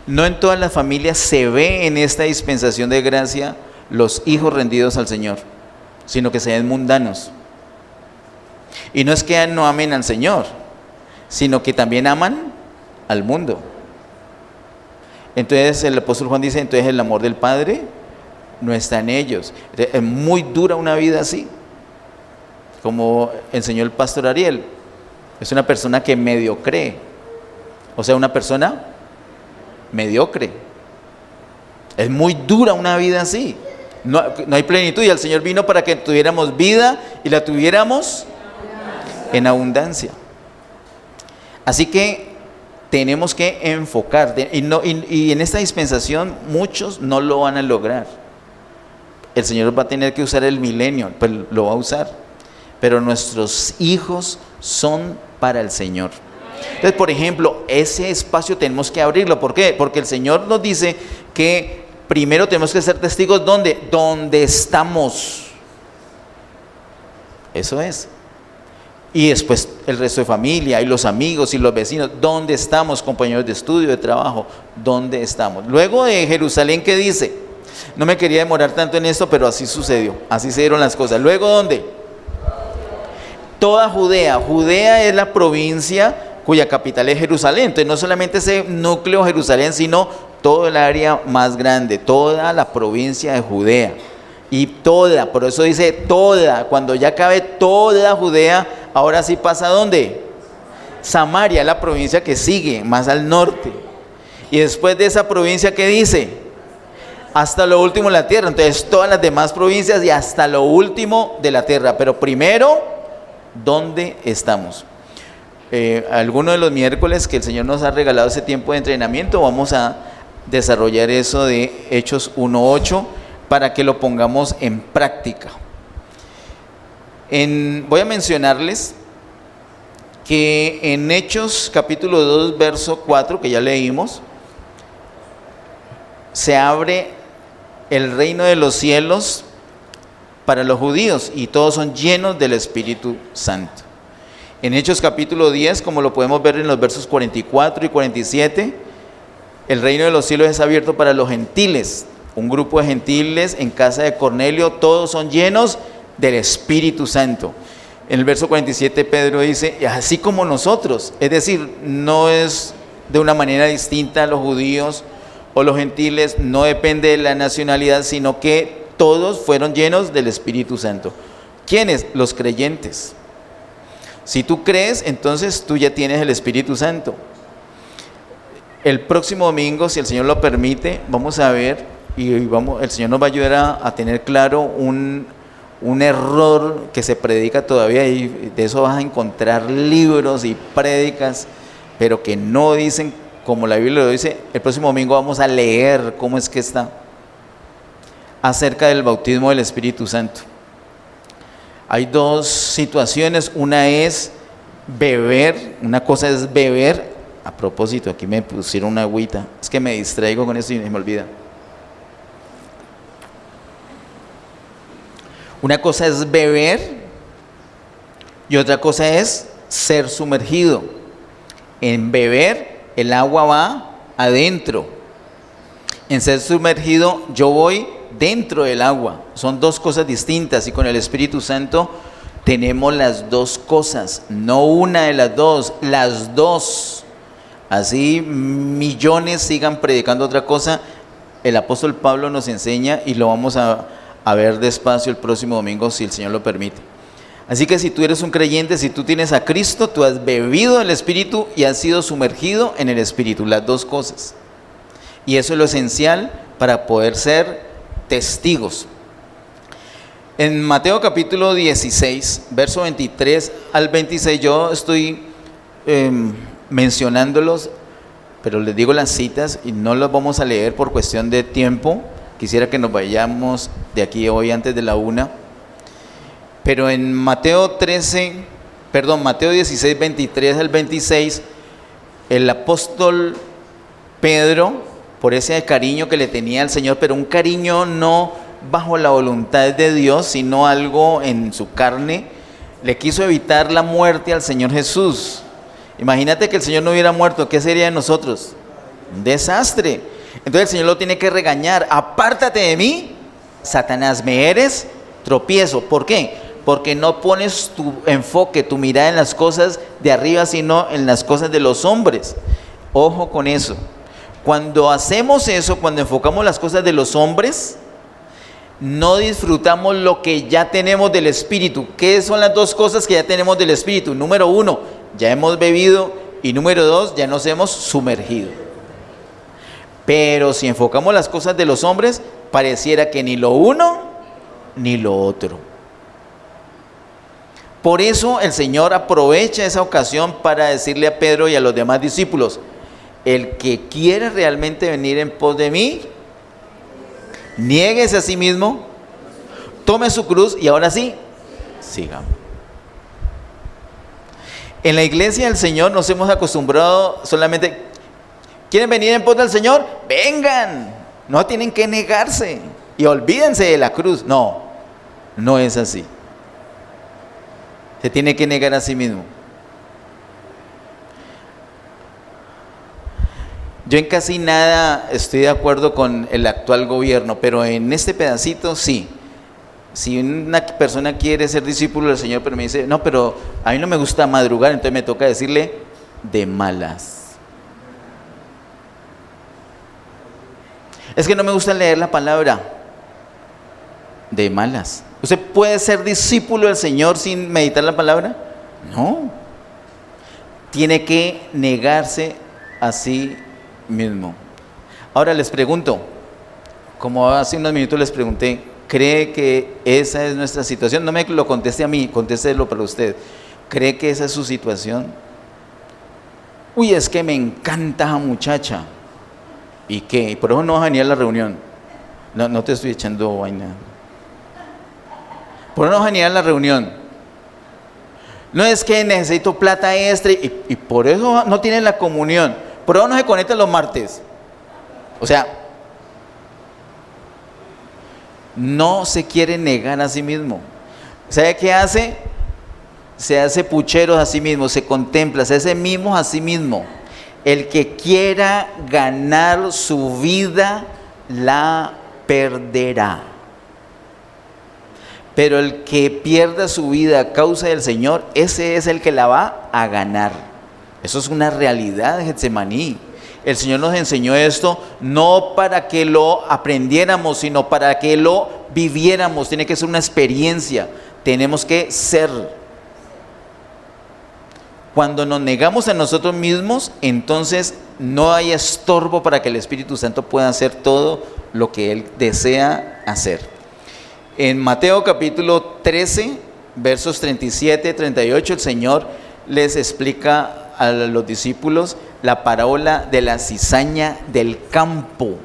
no en todas las familias se ve en esta dispensación de gracia los hijos rendidos al Señor, sino que se ven mundanos. Y no es que no amen al Señor, sino que también aman al mundo. Entonces el apóstol Juan dice, entonces el amor del Padre no está en ellos. Es muy dura una vida así, como enseñó el pastor Ariel. Es una persona que medio cree, o sea, una persona mediocre. Es muy dura una vida así. No hay plenitud, y el Señor vino para que tuviéramos vida y la tuviéramos en abundancia. Así que tenemos que enfocar, y en esta dispensación muchos no lo van a lograr. El Señor va a tener que usar el milenio, pues lo va a usar, pero nuestros hijos son para el Señor. Entonces, por ejemplo, ese espacio tenemos que abrirlo. ¿Por qué? Porque el Señor nos dice que primero tenemos que ser testigos. ¿Dónde? Donde estamos. Eso es. Y después el resto de familia y los amigos y los vecinos. ¿Dónde estamos, compañeros de estudio, de trabajo? ¿Dónde estamos? Luego de Jerusalén, ¿qué dice? No me quería demorar tanto en esto, pero así sucedió. Así se dieron las cosas. Luego, ¿dónde? Toda Judea. Judea es la provincia cuya capital es Jerusalén. Entonces no solamente ese núcleo Jerusalén, sino todo el área más grande, toda la provincia de Judea. Y toda, por eso dice toda, cuando ya cabe toda Judea, ahora sí pasa ¿a dónde? Samaria, la provincia que sigue, más al norte. Y después de esa provincia, ¿qué dice? Hasta lo último de la tierra. Entonces todas las demás provincias y hasta lo último de la tierra. Pero primero, ¿dónde estamos? Alguno de los miércoles que el Señor nos ha regalado ese tiempo de entrenamiento, vamos a desarrollar eso de Hechos 1:8 para que lo pongamos en práctica. Voy a mencionarles que en Hechos capítulo 2 verso 4, que ya leímos, se abre el reino de los cielos para los judíos y todos son llenos del Espíritu Santo. En Hechos capítulo 10, como lo podemos ver en los versos 44 y 47, el reino de los cielos es abierto para los gentiles. Un grupo de gentiles en casa de Cornelio, todos son llenos del Espíritu Santo. En el verso 47 Pedro dice, así como nosotros, es decir, no es de una manera distinta a los judíos o los gentiles, no depende de la nacionalidad, sino que todos fueron llenos del Espíritu Santo. ¿Quiénes? Los creyentes. Si tú crees, entonces tú ya tienes el Espíritu Santo. El próximo domingo, si el Señor lo permite, vamos a ver el Señor nos va a ayudar a tener claro un error que se predica todavía, y de eso vas a encontrar libros y prédicas, pero que no dicen como la Biblia lo dice. El próximo domingo vamos a leer cómo es que está acerca del bautismo del Espíritu Santo. Hay dos situaciones, una es beber, una cosa es beber. A propósito, aquí me pusieron una agüita, es que me distraigo con esto y me olvida. Una cosa es beber y otra cosa es ser sumergido. En beber, el agua va adentro. En ser sumergido, yo voy dentro del agua. Son dos cosas distintas, y con el Espíritu Santo tenemos las dos cosas, no una de las dos, las dos. Así millones sigan predicando otra cosa, el apóstol Pablo nos enseña, y lo vamos a ver despacio el próximo domingo, si el Señor lo permite. Así que si tú eres un creyente, si tú tienes a Cristo, tú has bebido el Espíritu y has sido sumergido en el Espíritu, las dos cosas. Y eso es lo esencial para poder ser testigos. En Mateo capítulo 16, verso 23 al 26, yo estoy mencionándolos, pero les digo las citas y no los vamos a leer por cuestión de tiempo. Quisiera que nos vayamos de aquí hoy antes de la 1. Pero en Mateo 16, 23 al 26, el apóstol Pedro, por ese cariño que le tenía al Señor, pero un cariño no bajo la voluntad de Dios, sino algo en su carne, le quiso evitar la muerte al Señor Jesús. Imagínate que el Señor no hubiera muerto, ¿qué sería de nosotros? Un desastre. Entonces el Señor lo tiene que regañar. Apártate de mí, Satanás, me eres tropiezo. ¿Por qué? Porque no pones tu enfoque, tu mirada en las cosas de arriba, sino en las cosas de los hombres. Ojo con eso. Cuando hacemos eso, cuando enfocamos las cosas de los hombres, no disfrutamos lo que ya tenemos del Espíritu. ¿Qué son las dos cosas que ya tenemos del Espíritu? Número 1, ya hemos bebido, y número 2, ya nos hemos sumergido. Pero si enfocamos las cosas de los hombres, pareciera que ni lo uno ni lo otro. Por eso el Señor aprovecha esa ocasión para decirle a Pedro y a los demás discípulos: el que quiere realmente venir en pos de mí, niéguese a sí mismo, tome su cruz y ahora sí, sígame. En la iglesia del Señor nos hemos acostumbrado solamente: ¿quieren venir en pos del Señor? Vengan, no tienen que negarse y olvídense de la cruz. No, no es así. Se tiene que negar a sí mismo. Yo en casi nada estoy de acuerdo con el actual gobierno, pero en este pedacito sí. Si una persona quiere ser discípulo del Señor, pero me dice: no, pero a mí no me gusta madrugar, entonces me toca decirle: de malas. Es que no me gusta leer la palabra. De malas. ¿Usted puede ser discípulo del Señor sin meditar la palabra? No. Tiene que negarse a sí mismo. Ahora les pregunto, como hace unos minutos les pregunté, ¿cree que esa es nuestra situación? No me lo conteste a mí, contéstelo para usted. ¿Cree que esa es su situación? Uy, es que me encanta esa muchacha. ¿Y qué? ¿Y por eso no vas a venir a la reunión? No te estoy echando vaina. ¿Por qué no vas a venir a la reunión? No, es que necesito plata extra y por eso no tienen la comunión. ¿Por eso no se conectan los martes? O sea, no se quiere negar a sí mismo. ¿Sabe qué hace? Se hace pucheros a sí mismo, se contempla, se hace mimos a sí mismo. El que quiera ganar su vida, la perderá. Pero el que pierda su vida a causa del Señor, ese es el que la va a ganar. Eso es una realidad de Getsemaní. El Señor nos enseñó esto no para que lo aprendiéramos, sino para que lo viviéramos. Tiene que ser una experiencia. tenemos que ser. Cuando nos negamos a nosotros mismos, entonces no hay estorbo para que el Espíritu Santo pueda hacer todo lo que Él desea hacer. En Mateo capítulo 13, versos 37 y 38, el Señor les explica a los discípulos la parábola de la cizaña del campo.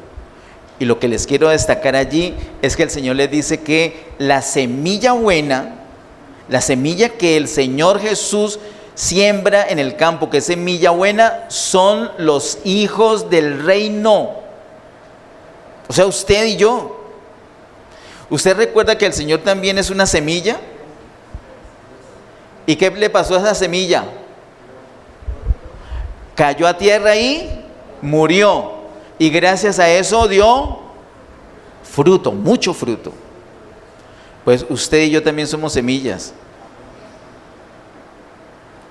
Y lo que les quiero destacar allí es que el Señor les dice que la semilla buena, la semilla que el Señor Jesús siembra en el campo, que es semilla buena, son los hijos del reino. O sea, usted y yo. ¿Usted recuerda que el Señor también es una semilla? ¿Y qué le pasó a esa semilla? Cayó a tierra y murió. Y gracias a eso dio fruto, mucho fruto. Pues usted y yo también somos semillas.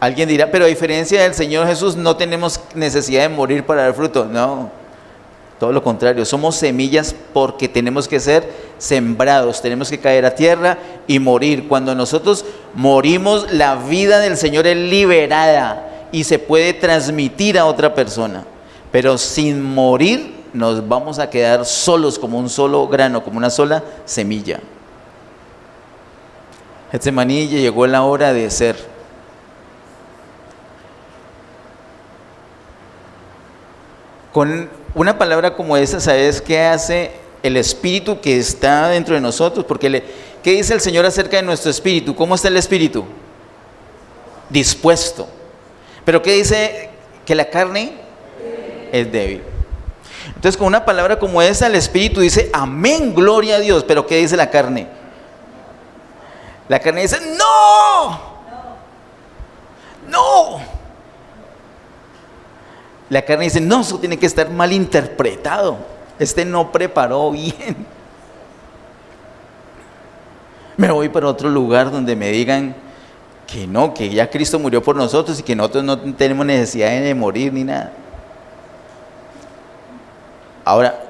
Alguien dirá, pero a diferencia del Señor Jesús no tenemos necesidad de morir para dar fruto. No, todo lo contrario, somos semillas porque tenemos que ser sembrados, tenemos que caer a tierra y morir. Cuando nosotros morimos, la vida del Señor es liberada y se puede transmitir a otra persona. Pero sin morir nos vamos a quedar solos como un solo grano, como una sola semilla. Getsemaní, llegó la hora de ser. Con una palabra como esa, ¿sabes qué hace el espíritu que está dentro de nosotros? Porque ¿qué dice el Señor acerca de nuestro espíritu? ¿Cómo está el espíritu? Dispuesto. ¿Pero qué dice? Que la carne es débil. Entonces, con una palabra como esa, el espíritu dice, amén, gloria a Dios. ¿Pero qué dice la carne? La carne dice, no, no. La carne dice, no, eso tiene que estar mal interpretado. Este no preparó bien. Me voy para otro lugar donde me digan que no, que ya Cristo murió por nosotros y que nosotros no tenemos necesidad de morir ni nada. Ahora,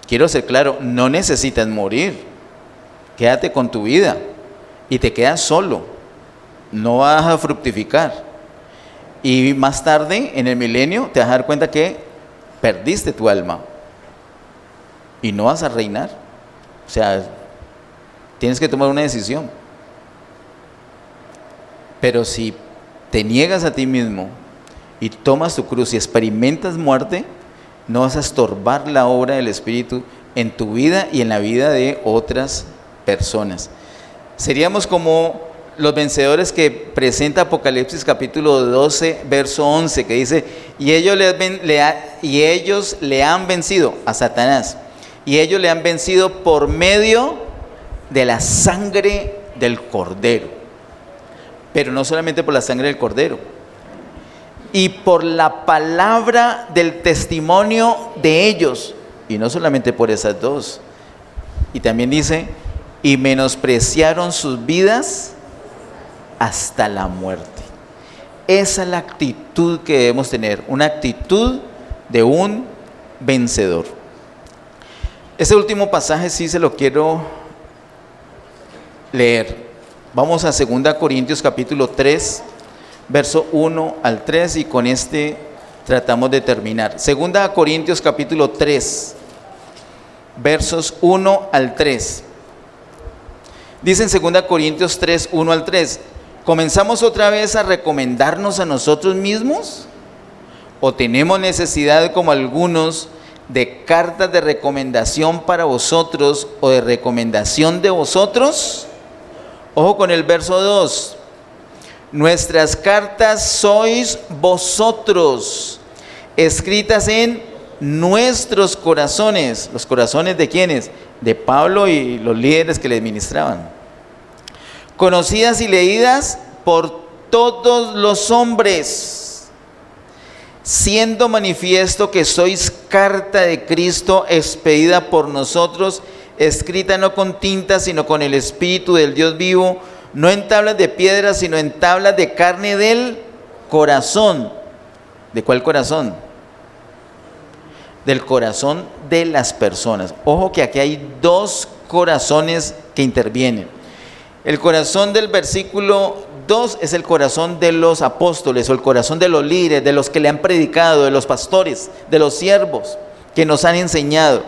quiero ser claro, no necesitas morir. Quédate con tu vida y te quedas solo. No vas a fructificar. Y más tarde, en el milenio, te vas a dar cuenta que perdiste tu alma y no vas a reinar. O sea, tienes que tomar una decisión. Pero si te niegas a ti mismo y tomas tu cruz y experimentas muerte, no vas a estorbar la obra del Espíritu en tu vida y en la vida de otras personas. Seríamos como los vencedores que presenta Apocalipsis capítulo 12, verso 11, que dice, y ellos le han vencido a Satanás, y ellos le han vencido por medio de la sangre del Cordero. Pero no solamente por la sangre del Cordero, y por la palabra del testimonio de ellos, y no solamente por esas dos. Y también dice, y menospreciaron sus vidas hasta la muerte. Esa es la actitud que debemos tener, una actitud de un vencedor. Ese último pasaje sí se lo quiero leer. Vamos a 2 Corintios capítulo 3, verso 1 al 3, y con este tratamos de terminar. 2 Corintios capítulo 3, versos 1 al 3. Dice en 2 Corintios 3, 1 al 3, ¿comenzamos otra vez a recomendarnos a nosotros mismos? ¿O tenemos necesidad, como algunos, de cartas de recomendación para vosotros o de recomendación de vosotros? Ojo con el verso 2. Nuestras cartas sois vosotros, escritas en nuestros corazones. ¿Los corazones de quiénes? De Pablo y los líderes que les ministraban. Conocidas y leídas por todos los hombres, siendo manifiesto que sois carta de Cristo expedida por nosotros, escrita no con tinta, sino con el Espíritu del Dios vivo, no en tablas de piedra, sino en tablas de carne del corazón. ¿De cuál corazón? Del corazón de las personas. Ojo que aquí hay dos corazones que intervienen. El corazón del versículo 2 es el corazón de los apóstoles, o el corazón de los líderes, de los que le han predicado, de los pastores, de los siervos que nos han enseñado.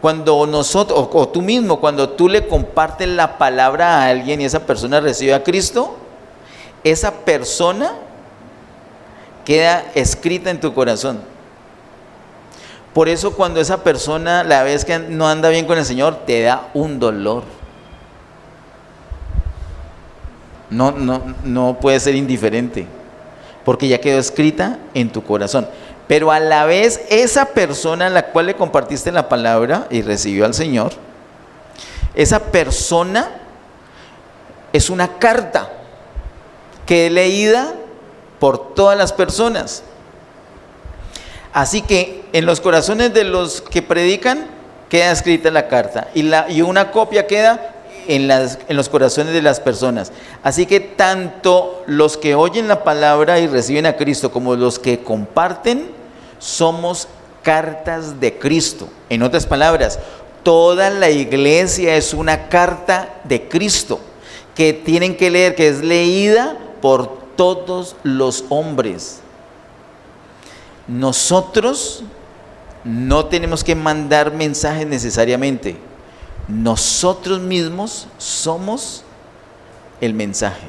Cuando nosotros, o tú mismo, cuando tú le compartes la palabra a alguien y esa persona recibe a Cristo, esa persona queda escrita en tu corazón. Por eso cuando esa persona la ves que no anda bien con el Señor, te da un dolor. No puede ser indiferente, porque ya quedó escrita en tu corazón. Pero a la vez, esa persona a la cual le compartiste la palabra y recibió al Señor, esa persona es una carta que es leída por todas las personas. Así que en los corazones de los que predican queda escrita la carta y una copia queda en los corazones de las personas. Así que tanto los que oyen la palabra y reciben a Cristo como los que comparten somos cartas de Cristo. En otras palabras, toda la iglesia es una carta de Cristo que tienen que leer, que es leída por todos los hombres. Nosotros no tenemos que mandar mensajes necesariamente. Nosotros mismos somos el mensaje.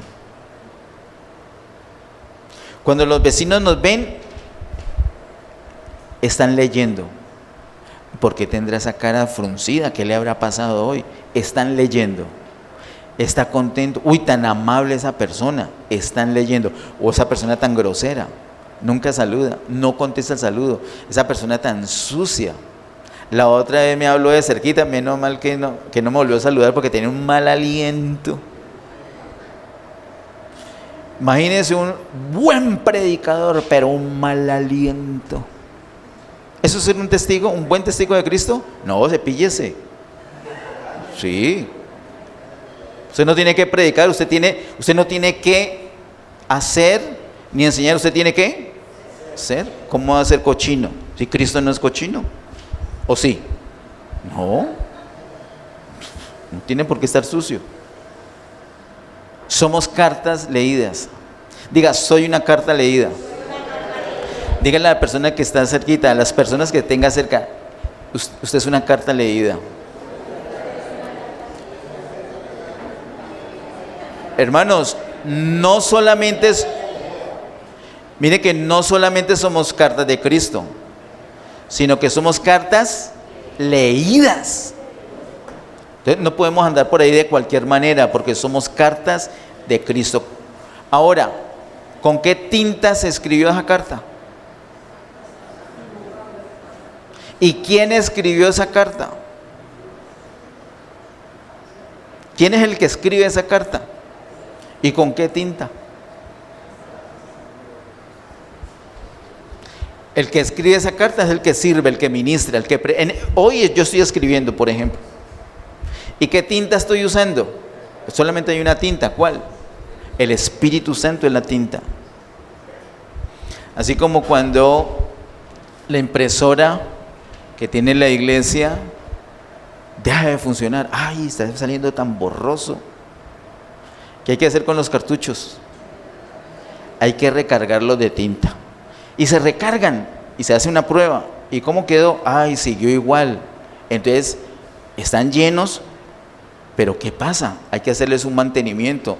Cuando los vecinos nos ven, están leyendo. ¿Por qué tendrá esa cara fruncida? ¿Qué le habrá pasado hoy? Están leyendo. Está contento. Uy, tan amable esa persona. Están leyendo. O esa persona tan grosera. Nunca saluda. No contesta el saludo. Esa persona tan sucia. La otra vez me habló de cerquita. Menos mal que no me volvió a saludar porque tenía un mal aliento. Imagínense un buen predicador, pero un mal aliento. ¿Eso es ser un testigo, un buen testigo de Cristo? No, cepíllese. Sí. Usted no tiene que predicar, usted no tiene que hacer ni enseñar, usted tiene que ser. ¿Cómo va a ser cochino? Si Cristo no es cochino. ¿O sí? No. No tiene por qué estar sucio. Somos cartas leídas. Diga, soy una carta leída. Dígale a la persona que está cerquita, a las personas que tenga cerca, usted es una carta leída. Hermanos, no solamente mire que no solamente somos cartas de Cristo, sino que somos cartas leídas. Entonces no podemos andar por ahí de cualquier manera, porque somos cartas de Cristo. Ahora, ¿con qué tinta se escribió esa carta? ¿Y quién escribió esa carta? ¿Quién es el que escribe esa carta? ¿Y con qué tinta? El que escribe esa carta es el que sirve, el que ministra, hoy yo estoy escribiendo, por ejemplo. ¿Y qué tinta estoy usando? Solamente hay una tinta. ¿Cuál? El Espíritu Santo es la tinta. Así como cuando la impresora que tiene la iglesia deja de funcionar. Ay, está saliendo tan borroso. ¿Qué hay que hacer con los cartuchos? Hay que recargarlos de tinta. Y se recargan y se hace una prueba. ¿Y cómo quedó? Ay, siguió igual. Entonces, están llenos, pero ¿qué pasa? Hay que hacerles un mantenimiento.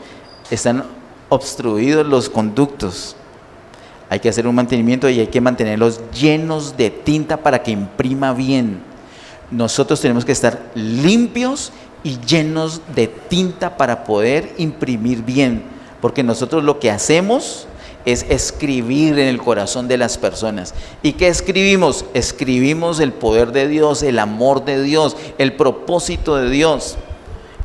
Están obstruidos los conductos. Hay que hacer un mantenimiento y hay que mantenerlos llenos de tinta para que imprima bien. Nosotros tenemos que estar limpios y llenos de tinta para poder imprimir bien, porque nosotros lo que hacemos es escribir en el corazón de las personas. ¿Y qué escribimos? Escribimos el poder de Dios, el amor de Dios, el propósito de Dios,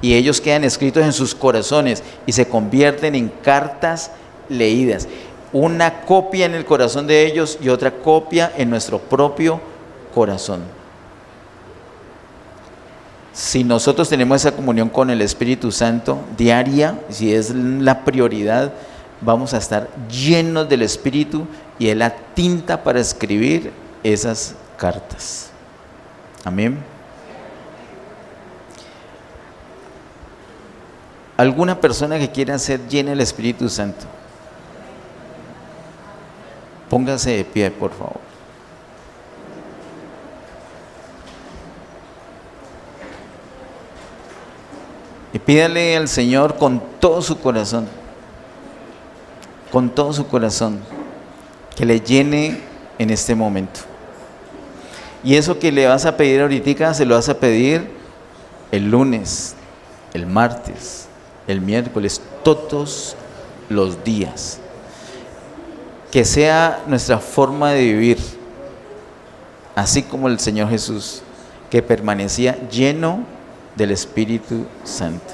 y ellos quedan escritos en sus corazones y se convierten en cartas leídas. Una copia en el corazón de ellos y otra copia en nuestro propio corazón. Si nosotros tenemos esa comunión con el Espíritu Santo diaria, si es la prioridad, vamos a estar llenos del Espíritu y de la tinta para escribir esas cartas. Amén. ¿Alguna persona que quiera ser llena del Espíritu Santo? Póngase de pie, por favor. Y pídale al Señor con todo su corazón, que le llene en este momento. Y eso que le vas a pedir ahorita, se lo vas a pedir el lunes, el martes, el miércoles, todos los días. Que sea nuestra forma de vivir, así como el Señor Jesús, que permanecía lleno del Espíritu Santo.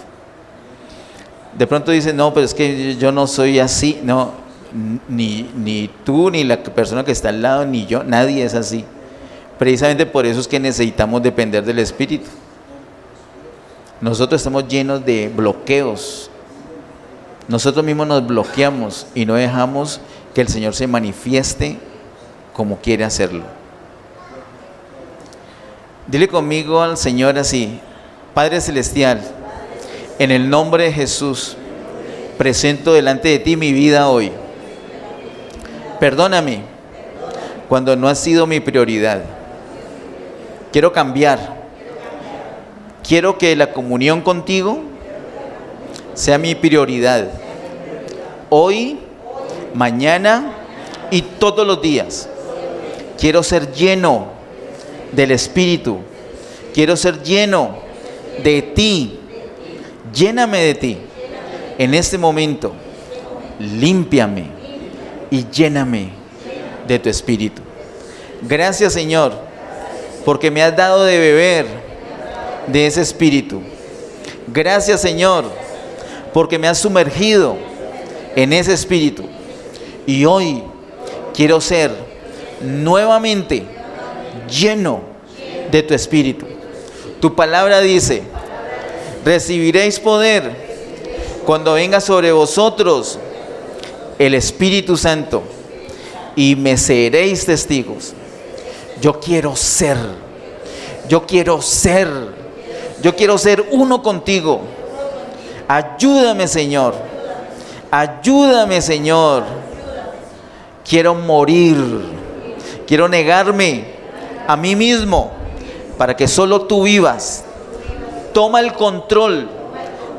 De pronto dice, no, pero es que yo no soy así. No, ni tú, ni la persona que está al lado, ni yo, nadie es así. Precisamente por eso es que necesitamos depender del Espíritu. Nosotros estamos llenos de bloqueos. Nosotros mismos nos bloqueamos y no dejamos que el Señor se manifieste como quiere hacerlo. Dile conmigo al Señor así: Padre Celestial, en el nombre de Jesús, presento delante de ti mi vida hoy. Perdóname cuando no ha sido mi prioridad. Quiero cambiar. Quiero que la comunión contigo sea mi prioridad. Hoy, mañana y todos los días. Quiero ser lleno del Espíritu. Quiero ser lleno de ti. Lléname de ti. En este momento, límpiame y lléname de tu Espíritu. Gracias, Señor, porque me has dado de beber de ese Espíritu. Gracias, Señor, porque me has sumergido en ese Espíritu. Y hoy quiero ser nuevamente lleno de tu Espíritu. Tu palabra dice: recibiréis poder cuando venga sobre vosotros el Espíritu Santo y me seréis testigos. Yo quiero ser uno contigo. Ayúdame, Señor. Ayúdame, Señor. Quiero morir. Quiero negarme a mí mismo para que solo tú vivas. Toma el control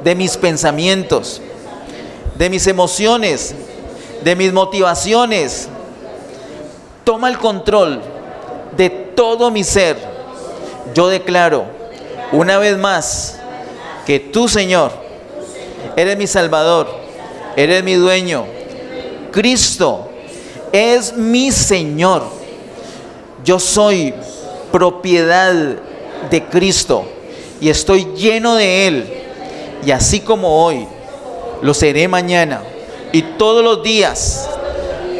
de mis pensamientos, de mis emociones, de mis motivaciones. Toma el control de todo mi ser. Yo declaro una vez más que tú, Señor, eres mi Salvador, eres mi dueño. Cristo es mi Señor. Yo soy propiedad de Cristo y estoy lleno de Él. Y así como hoy, lo seré mañana y todos los días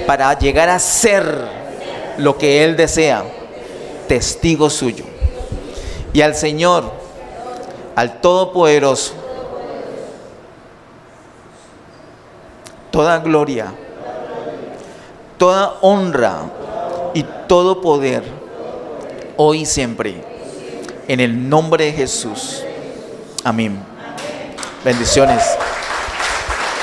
para llegar a ser lo que Él desea, testigo suyo. Y al Señor, al Todopoderoso, toda gloria, toda honra y todo poder, hoy y siempre, en el nombre de Jesús. Amén. Bendiciones.